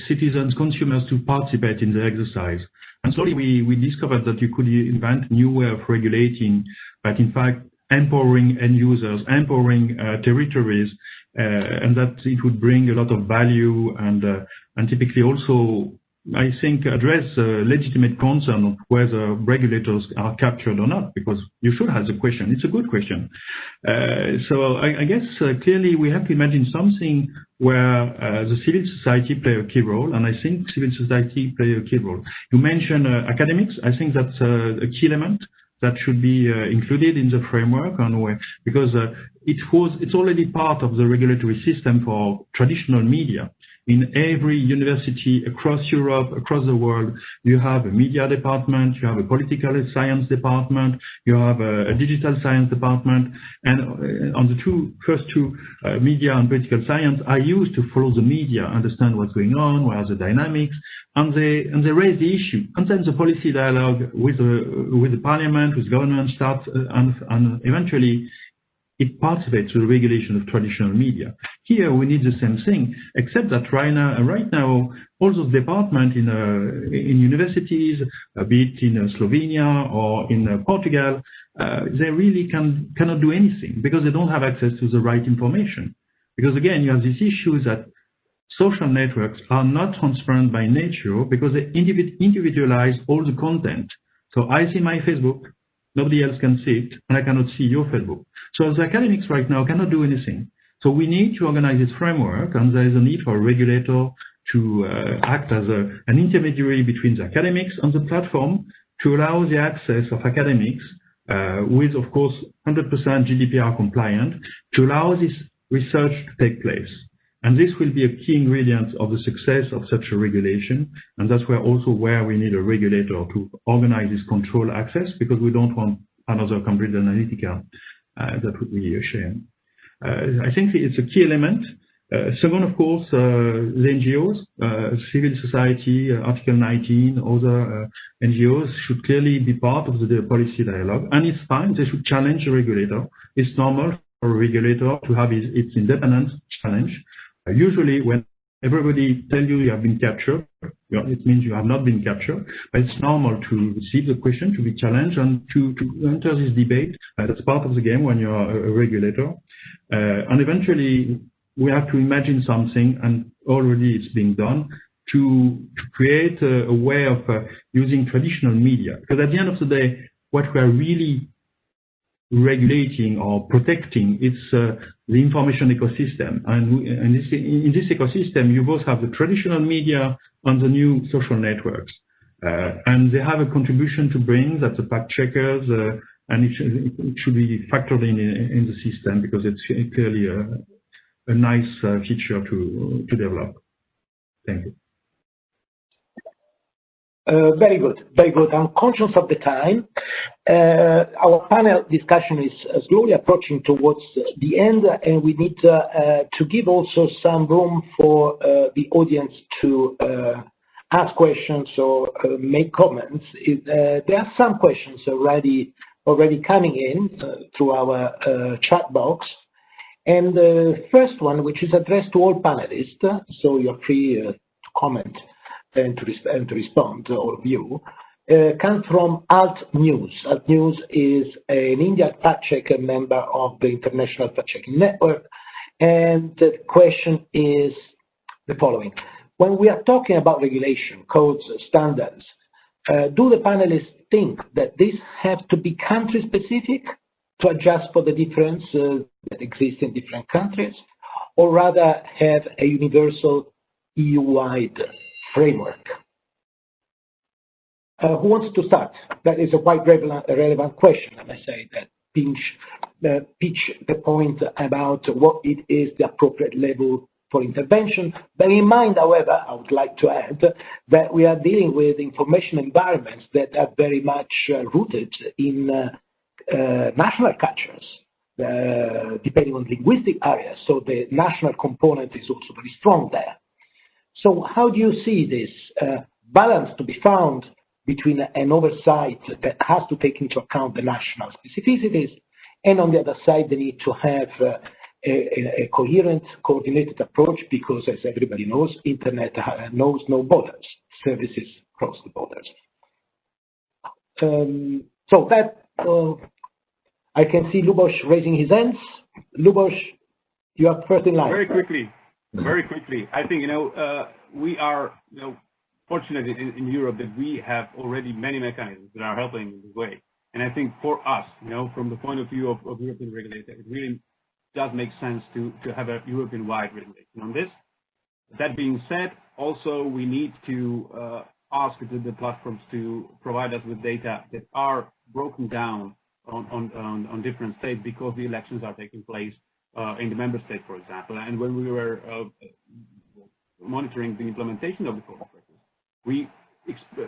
citizens, consumers to participate in the exercise. And slowly we discovered that you could invent new way of regulating, but in fact empowering end users, empowering territories, and that it would bring a lot of value and typically also, I think, address legitimate concern of whether regulators are captured or not, because you should have the question. It's a good question. So I guess clearly we have to imagine something where the civil society play a key role, and I think civil society play a key role. You mentioned academics. I think that's a key element that should be included in the framework, because it's already part of the regulatory system for traditional media. In every university across Europe, across the world, you have a media department, you have a political science department, you have a digital science department, and on the first two, media and political science, are used to follow the media, understand what's going on, what are the dynamics, and they raise the issue. And then the policy dialogue with the parliament, with government starts, and eventually it participates in the regulation of traditional media. Here we need the same thing, except that right now all those departments in universities, be it in Slovenia or in Portugal, they really cannot do anything because they don't have access to the right information. Because again, you have this issue that social networks are not transparent by nature because they individualize all the content. So I see my Facebook, nobody else can see it, and I cannot see your Facebook. So the academics right now cannot do anything. So we need to organize this framework, and there is a need for a regulator to act as an intermediary between the academics and the platform to allow the access of academics with, of course, 100% GDPR compliant, to allow this research to take place. And this will be a key ingredient of the success of such a regulation. And that's where we need a regulator to organize this control access, because we don't want another Cambridge Analytica. That would be a shame. I think it's a key element. Second, of course, the NGOs, civil society, Article 19, other NGOs should clearly be part of the policy dialogue. And it's fine, they should challenge the regulator. It's normal for a regulator to have its independence challenge. Usually when everybody tells you have been captured, it means you have not been captured, but it's normal to receive the question, to be challenged, and to enter this debate. That's part of the game when you're a regulator. And eventually we have to imagine something, and already it's being done, to create a way of using traditional media. Because at the end of the day, what we are really regulating or protecting, it's the information ecosystem. And in this ecosystem, you both have the traditional media and the new social networks. And they have a contribution to bring, that's the fact checkers, and it should be factored in the system, because it's clearly a nice feature to develop. Thank you. Very good, very good. I'm conscious of the time. Our panel discussion is slowly approaching towards the end, and we need to give also some room for the audience to ask questions or make comments. There are some questions already coming in through our chat box. And the first one, which is addressed to all panelists, so you're free to comment and to respond to all of you. comes from Alt News. Alt News is an Indian fact-checker member of the International Fact-Checking Network. And the question is the following. When we are talking about regulation, codes, standards, do the panelists think that these have to be country-specific to adjust for the differences that exist in different countries, or rather have a universal EU-wide framework? Who wants to start? That is a quite relevant question, and I say that pitch the point about what it is the appropriate level for intervention. Bearing in mind, however, I would like to add that we are dealing with information environments that are very much rooted in national cultures, depending on linguistic areas. So the national component is also very strong there. So how do you see this balance to be found between an oversight that has to take into account the national specificities, and on the other side, the need to have a coherent, coordinated approach, because as everybody knows, internet knows no borders, services cross the borders. So that, I can see Lubos raising his hands. Lubos, you are first in line. Very quickly. I think, we are, fortunate in Europe that we have already many mechanisms that are helping in this way. And I think for us, from the point of view of European regulators, it really does make sense to have a European-wide regulation on this. That being said, also we need to ask the platforms to provide us with data that are broken down on different states, because the elections are taking place in the member state, for example. And when we were monitoring the implementation of the code of practice, we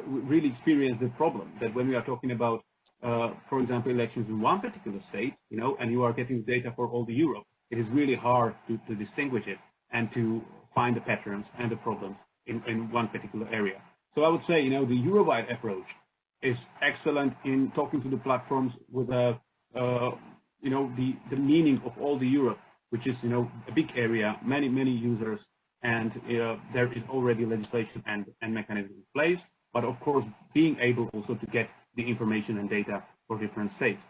really experienced the problem that when we are talking about, for example, elections in one particular state, and you are getting data for all the Europe, it is really hard to distinguish it and to find the patterns and the problems in one particular area. So I would say, the Euro-wide approach is excellent in talking to the platforms with the meaning of all the Europe, which is, a big area, many users, and there is already legislation and mechanisms in place. But of course, being able also to get the information and data for different states.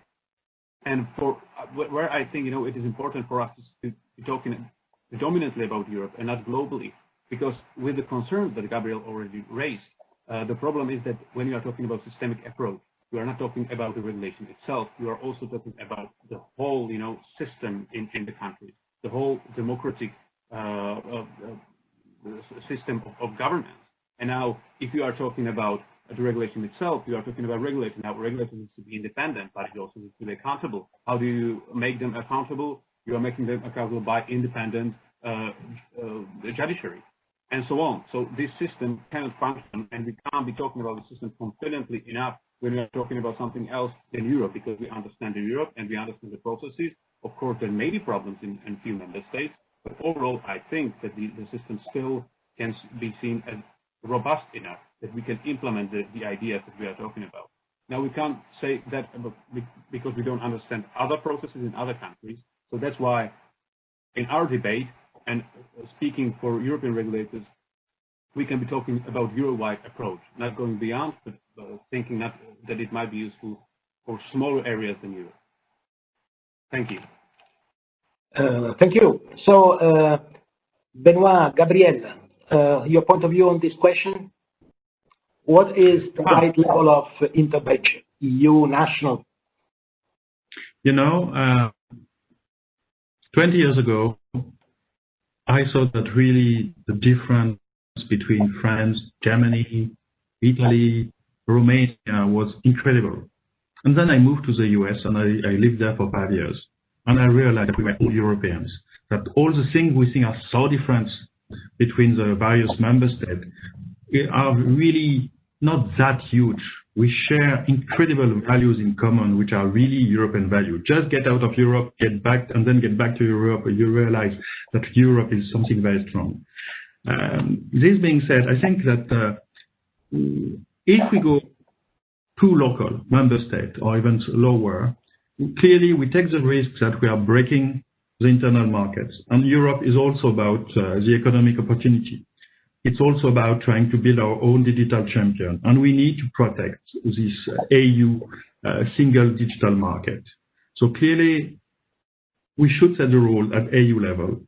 And for where I think, it is important for us to be talking predominantly about Europe and not globally, because with the concerns that Gabrielle already raised, the problem is that when you are talking about systemic approach, you are not talking about the regulation itself. You are also talking about the whole, system in the country, the whole democratic system of governance. And now, if you are talking about the regulation itself, you are talking about regulation. Now, regulation needs to be independent, but it also needs to be accountable. How do you make them accountable? You are making them accountable by independent judiciary, and so on. So this system cannot function, and we can't be talking about the system confidently enough when we are talking about something else than Europe, because we understand Europe and we understand the processes. Of course, there may be problems in few member states, but overall, I think that the system still can be seen as robust enough that we can implement the ideas that we are talking about. Now, we can't say that because we don't understand other processes in other countries. So that's why in our debate, and speaking for European regulators, we can be talking about Euro-wide approach, not going beyond, but thinking that it might be useful for smaller areas than Europe. Thank you. Thank you. So, Benoit, Gabrielle, your point of view on this question? What is the right level of intervention, EU, national? 20 years ago, I saw that really the difference between France, Germany, Italy, Romania was incredible. And then I moved to the US and I lived there for 5 years. And I realized that we were all Europeans, that all the things we think are so different between the various member states are really not that huge. We share incredible values in common, which are really European values. Just get out of Europe, get back, and then get back to Europe, you realize that Europe is something very strong. This being said, I think that if we go too local, member state, or even lower, clearly we take the risk that we are breaking the internal markets. And Europe is also about the economic opportunity. it's also about trying to build our own digital champion, and we need to protect this EU single digital market. So clearly, we should set the rule at EU level,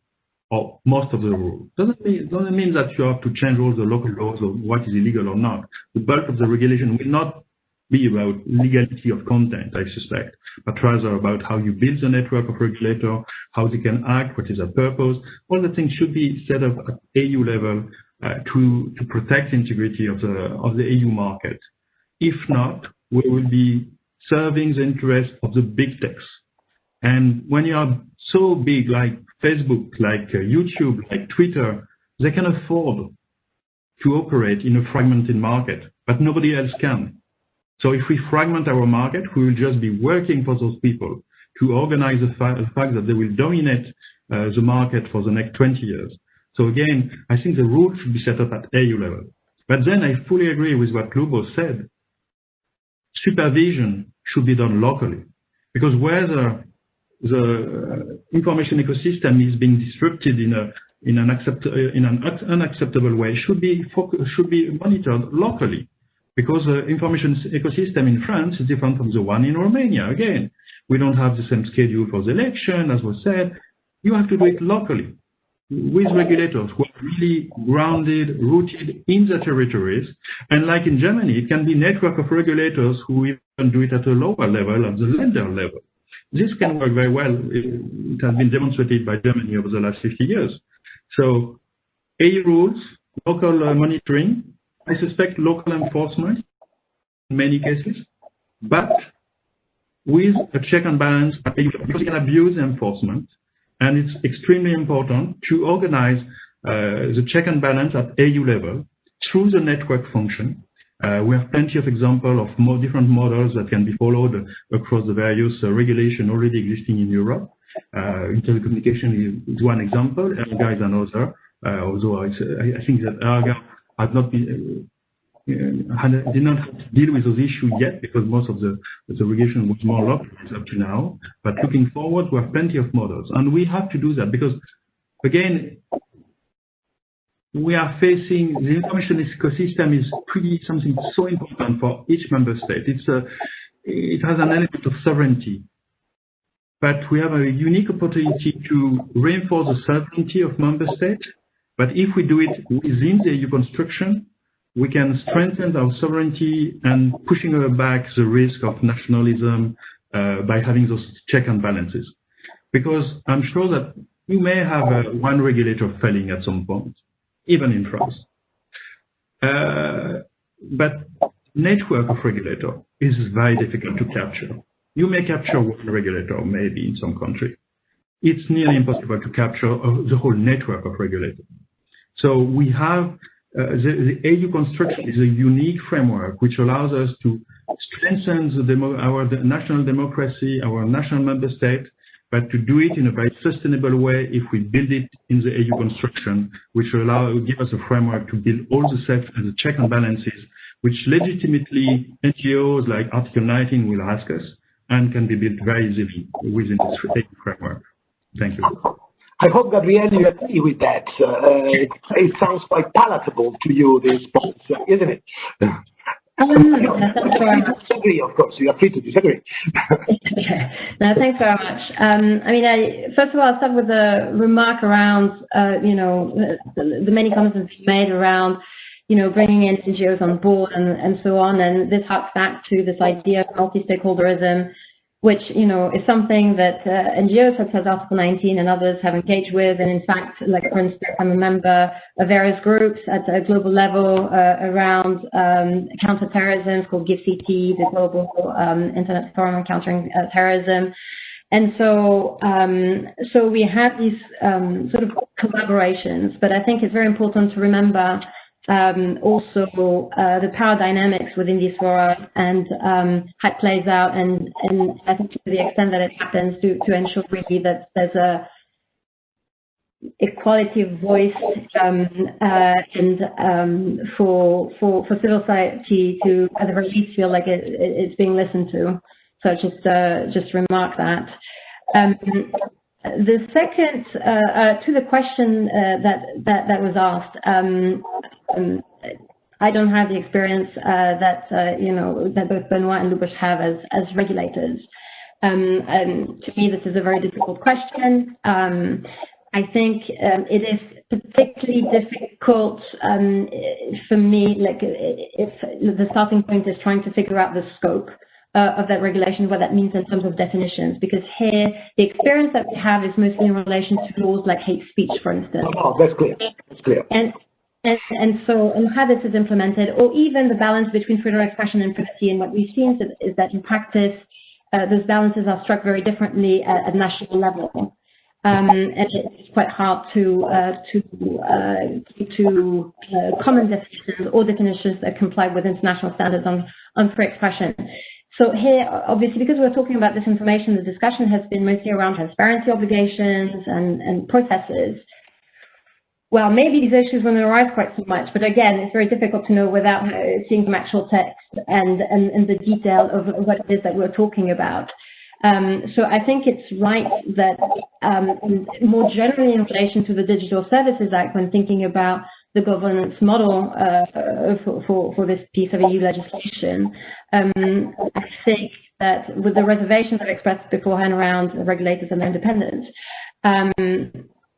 or most of the rule. Doesn't mean that you have to change all the local laws of what is illegal or not. The bulk of the regulation will not be about legality of content, I suspect, but rather about how you build the network of regulators, how they can act, what is their purpose. All the things should be set up at EU level to protect the integrity of the EU market. If not, we will be serving the interests of the big techs. And when you are so big like Facebook, like YouTube, like Twitter, they can afford to operate in a fragmented market, but nobody else can. So if we fragment our market, we will just be working for those people to organize the fact that they will dominate the market for the next 20 years. So again, I think the rules should be set up at EU level. But then I fully agree with what Lubos said. Supervision should be done locally, because whether the information ecosystem is being disrupted in an unacceptable way should be monitored locally. Because the information ecosystem in France is different from the one in Romania. Again, we don't have the same schedule for the election, as was said. You have to do it locally with regulators who are really grounded, rooted in the territories. And like in Germany, it can be a network of regulators who even do it at a lower level, at the lender level. This can work very well. It has been demonstrated by Germany over the last 50 years. So EU rules, local monitoring, I suspect local enforcement in many cases, but with a check and balance, because you can abuse enforcement, and it's extremely important to organize the check and balance at EU level through the network function. We have plenty of examples of more different models that can be followed across the various regulations already existing in Europe. Telecommunication is one example, ERGA is another, although I think that ERGA has not been, did not have to deal with those issues yet, because most of the regulation was more localized up to now. But looking forward, we have plenty of models, and we have to do that because, again, we are facing the information ecosystem is pretty something so important for each member state. It has an element of sovereignty, but we have a unique opportunity to reinforce the sovereignty of member states. But if we do it within the EU construction, we can strengthen our sovereignty and pushing back the risk of nationalism by having those check and balances. Because I'm sure that you may have one regulator failing at some point, even in France. But network of regulator is very difficult to capture. You may capture one regulator, maybe in some country. It's nearly impossible to capture the whole network of regulators. So we have the EU construction is a unique framework which allows us to strengthen our national democracy, our national member state, but to do it in a very sustainable way if we build it in the EU construction, which will give us a framework to build all the check and balances, which legitimately NGOs like Article 19 will ask us, and can be built very easily within this EU framework. Thank you. I hope, Gabrielle, you agree with that. It sounds quite palatable to you, this point, isn't it? Disagree, of course. You are free to disagree. No, thanks very much. I mean, first of all, I'll start with a remark around, the many comments you made around, bringing in NGOs on board and so on. And this harks back to this idea of multi-stakeholderism, which, is something that NGOs such as Article 19 and others have engaged with. And in fact, like, for instance, I'm a member of various groups at a global level around counterterrorism called GIFCT, the Global Internet Forum on Countering Terrorism. And so we have these sort of collaborations, but I think it's very important to remember also the power dynamics within these fora and how it plays out, and I think to the extent that it happens to ensure really that there's a equality of voice and for civil society to at the very least feel like it's being listened to. So just remark that. The second, to the question that was asked, I don't have the experience that that both Benoit and Lubos have as regulators. And to me, this is a very difficult question. I think it is particularly difficult for me, like if the starting point is trying to figure out the scope of that regulation, what that means in terms of definitions, because here the experience that we have is mostly in relation to laws like hate speech, for instance. Oh, that's clear. That's clear. And how this is implemented, or even the balance between freedom of expression and privacy. And what we've seen is that in practice, those balances are struck very differently at national level. And it's quite hard to common definitions or definitions that comply with international standards on free expression. So here, obviously, because we're talking about disinformation, the discussion has been mostly around transparency obligations and processes. Well, maybe these issues won't arise quite so much, but again, it's very difficult to know without seeing some actual text and the detail of what it is that we're talking about. So I think it's right that more generally in relation to the Digital Services Act, when thinking about the governance model for this piece of EU legislation, I think that with the reservations I've expressed beforehand around the regulators and their independence,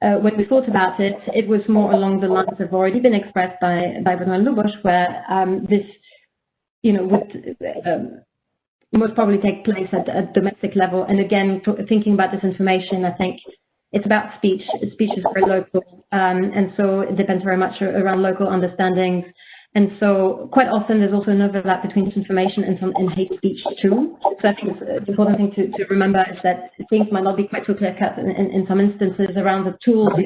when we thought about it, it was more along the lines that have already been expressed by Benoit Lubos, where this, would most probably take place at a domestic level. And again, thinking about disinformation, I think it's about speech. Speech is very local, and so it depends very much around local understandings. And so quite often there's also an overlap between disinformation and hate speech too. So I think the important thing to remember is that things might not be quite so clear-cut in some instances around the tools. I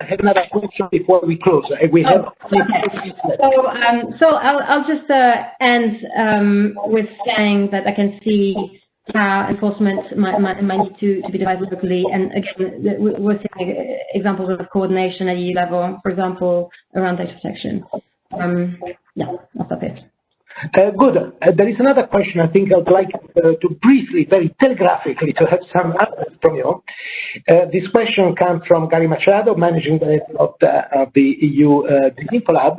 have another question before we close. We have. So I'll just end with saying that I can see how enforcement might need to be divided locally. And again, we're seeing examples of coordination at EU level, for example, around data protection. Yeah, I'll stop it. Good. There is another question I think I'd like to briefly, very telegraphically, to have some answers from you. This question comes from Gary Machado, Managing Director of the EU DisinfoLab.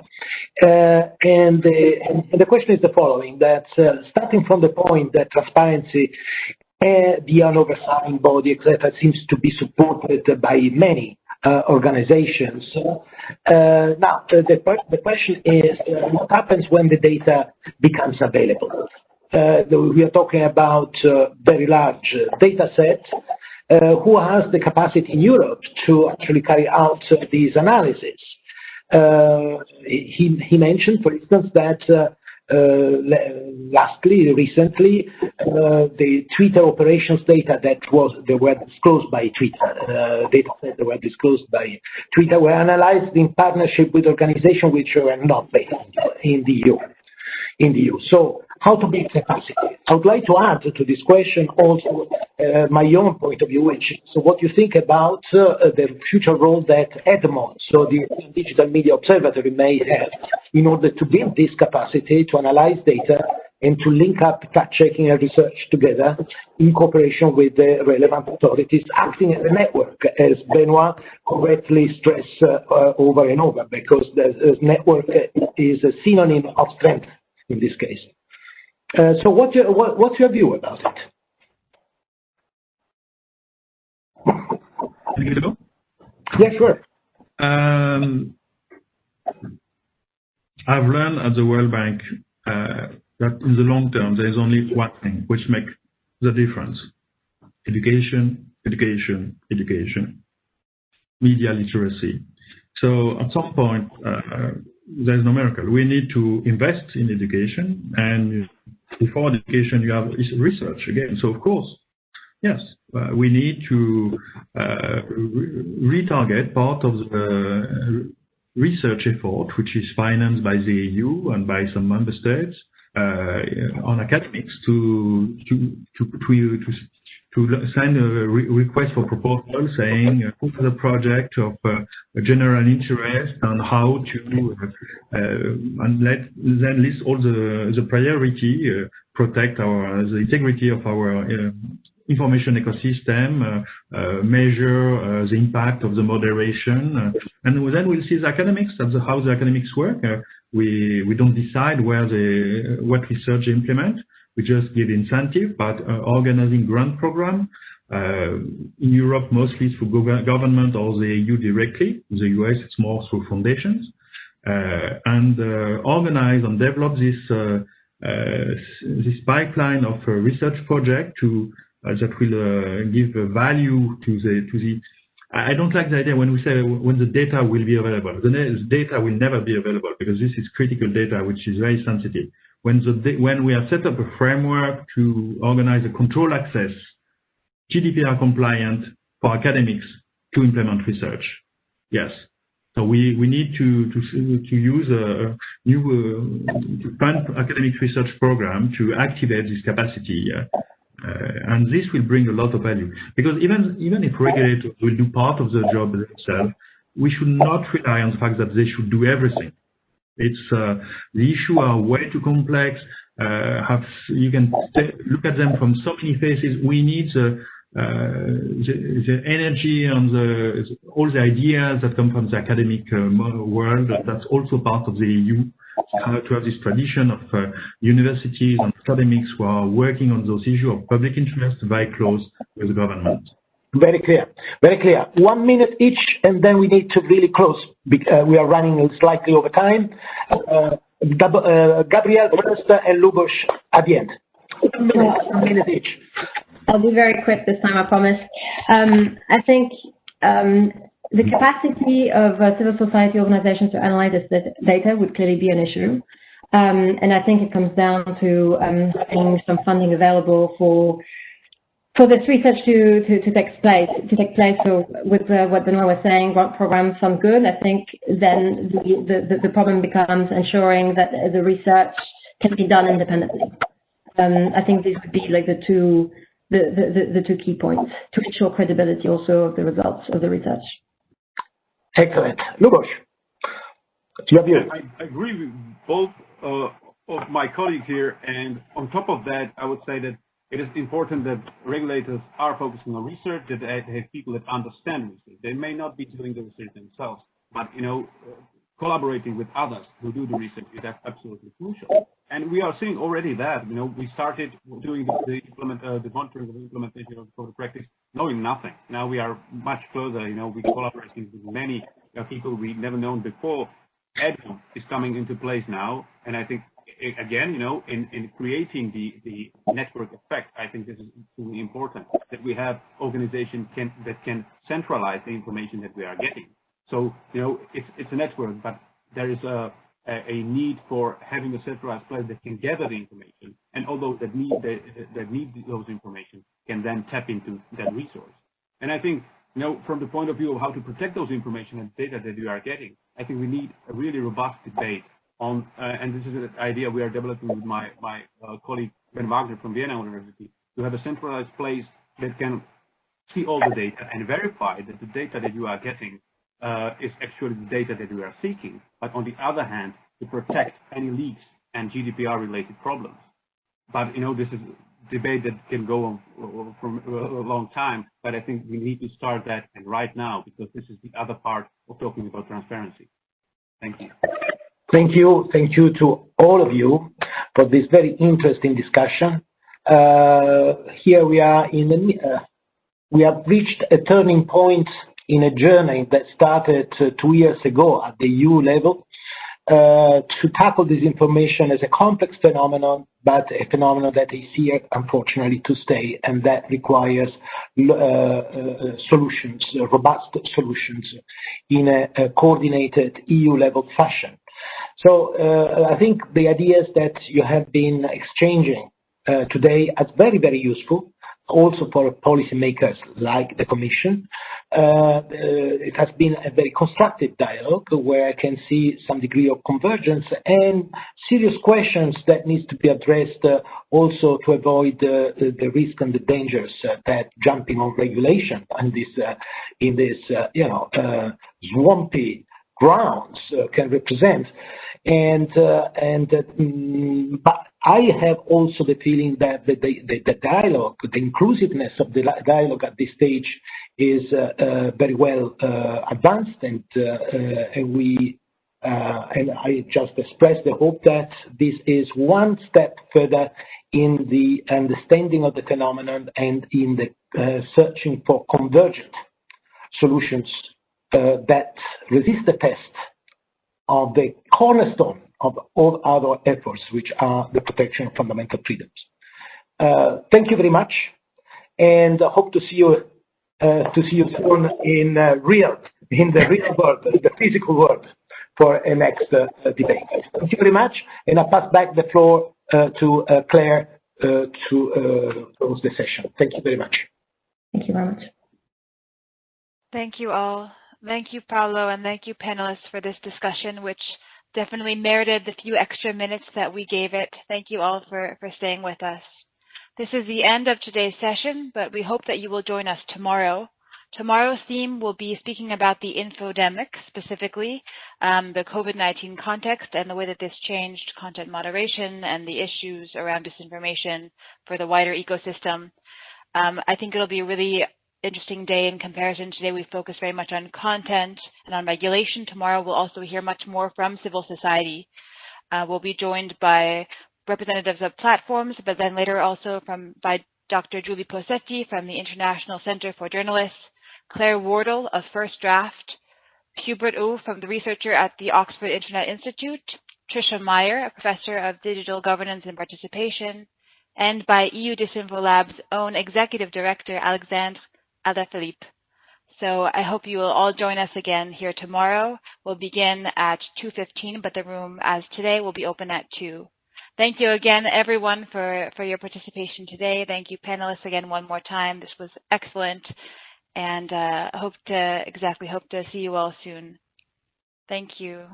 And the question is the following, that starting from the point that transparency, the oversight body, etc., seems to be supported by many organizations. Now, the question is, what happens when the data becomes available? We are talking about very large data sets. Who has the capacity in Europe to actually carry out these analyses? He mentioned, for instance, that recently, the Twitter operations data that were disclosed by Twitter, data sets that were disclosed by Twitter, were analyzed in partnership with organizations which were not based in the EU. So, how to build capacity? I would like to add to this question also my own point of view, which is what you think about the future role that EDMO, so the Digital Media Observatory, may have in order to build this capacity to analyze data and to link up fact-checking and research together in cooperation with the relevant authorities, acting as a network, as Benoit correctly stressed over and over, because the network is a synonym of strength in this case. So what's your view about it? Can you go? Yeah, sure. I've learned at the World Bank that in the long term, there is only one thing which makes the difference. Education, education, education. Media literacy. So at some point, there's no miracle. We need to invest in education, and before education, you have research again. So of course, yes, we need to retarget part of the research effort, which is financed by the EU and by some member states, on academics to send a request for proposal saying put the project of general interest and how to and then list all the priority, protect the integrity of our information ecosystem, measure the impact of the moderation, and then we'll see the academics, how the academics work. We don't decide what research they implement. We just give incentive, but organizing grant program in Europe mostly through government or the EU directly. In the US it's more through foundations, and organize and develop this pipeline of research project that will give value to the. I don't like the idea when we say when the data will be available. The data will never be available because this is critical data, which is very sensitive. When we have set up a framework to organize a control access, GDPR compliant for academics to implement research, yes. So we need to use a new to fund academic research program to activate this capacity, and this will bring a lot of value. Because even if regulators will do part of the job themselves, we should not rely on the fact that they should do everything. It's the issues are way too complex. You can look at them from so many faces. We need the energy and all the ideas that come from the academic world. That's also part of the EU, to have this tradition of universities and academics who are working on those issues of public interest very close with the government. Very clear, very clear. 1 minute each, and then we need to really close. We are running slightly over time. Gabrielle first and Lubos at the end. 1 minute each. I'll be very quick this time, I promise. I think the capacity of civil society organizations to analyze this data would clearly be an issue. And I think it comes down to having some funding available for this research to take place. So with what Benoit was saying, grant programs sound good. I think then the problem becomes ensuring that the research can be done independently. I think these would be like the two key points to ensure credibility also of the results of the research. Excellent. Lubos, your view. I agree with both of my colleagues here, and on top of that, I would say that it is important that regulators are focusing on research, that they have people that understand research. They may not be doing the research themselves, but collaborating with others who do the research is absolutely crucial. And we are seeing already that we started doing the monitoring of implementation of code of practice, knowing nothing. Now we are much further. We're collaborating with many people we never known before. EDMO is coming into place now, and I think again, in creating the network effect, I think this is really important that we have organizations that can centralize the information that we are getting. So, it's a network, but there is a need for having a centralized place that can gather the information, and although that need those information can then tap into that resource. And I think, from the point of view of how to protect those information and data that we are getting, I think we need a really robust debate on, and this is an idea we are developing with my colleague Ben Wagner from Vienna University, to have a centralized place that can see all the data and verify that the data that you are getting is actually the data that we are seeking, but on the other hand, to protect any leaks and GDPR-related problems. But, this is a debate that can go on for a long time, but I think we need to start that and right now, because this is the other part of talking about transparency. Thank you. Thank you. Thank you to all of you for this very interesting discussion. Here we are we have reached a turning point in a journey that started 2 years ago at the EU level to tackle disinformation as a complex phenomenon, but a phenomenon that is here, unfortunately, to stay, and that requires solutions, robust solutions in a coordinated EU-level fashion. So I think the ideas that you have been exchanging today are very, very useful, also for policymakers like the Commission. It has been a very constructive dialogue where I can see some degree of convergence and serious questions that need to be addressed also to avoid the risk and the dangers that jumping on regulation and in this swampy grounds can represent. But I have also the feeling that the dialogue, the inclusiveness of the dialogue at this stage is very well advanced, and I just express the hope that this is one step further in the understanding of the phenomenon and in the searching for convergent solutions that resist the test of the cornerstone of all our efforts, which are the protection of fundamental freedoms. Thank you very much, and I hope to see you soon in the real world, the physical world, for a next debate. Thank you very much, and I pass back the floor to Claire to close the session. Thank you very much. Thank you very much. Thank you all. Thank you, Paolo, and thank you, panelists, for this discussion, which definitely merited the few extra minutes that we gave it. Thank you all for staying with us. This is the end of today's session, but we hope that you will join us tomorrow. Tomorrow's theme will be speaking about the infodemic, specifically the COVID-19 context and the way that this changed content moderation and the issues around disinformation for the wider ecosystem. I think it'll be a really interesting day in comparison. Today we focus very much on content and on regulation. Tomorrow we'll also hear much more from civil society. We'll be joined by representatives of platforms, but then later also by Dr. Julie Posetti from the International Center for Journalists, Claire Wardle of First Draft, Hubert O from the researcher at the Oxford Internet Institute, Tricia Meyer, a professor of digital governance and participation, and by EU DisinfoLab's own executive director, Alexandre Alaphilippe. So I hope you will all join us again here tomorrow. We'll begin at 2:15, but the room, as today, will be open at 2. Thank you again, everyone, for your participation today. Thank you, panelists, again one more time. This was excellent, and hope to see you all soon. Thank you.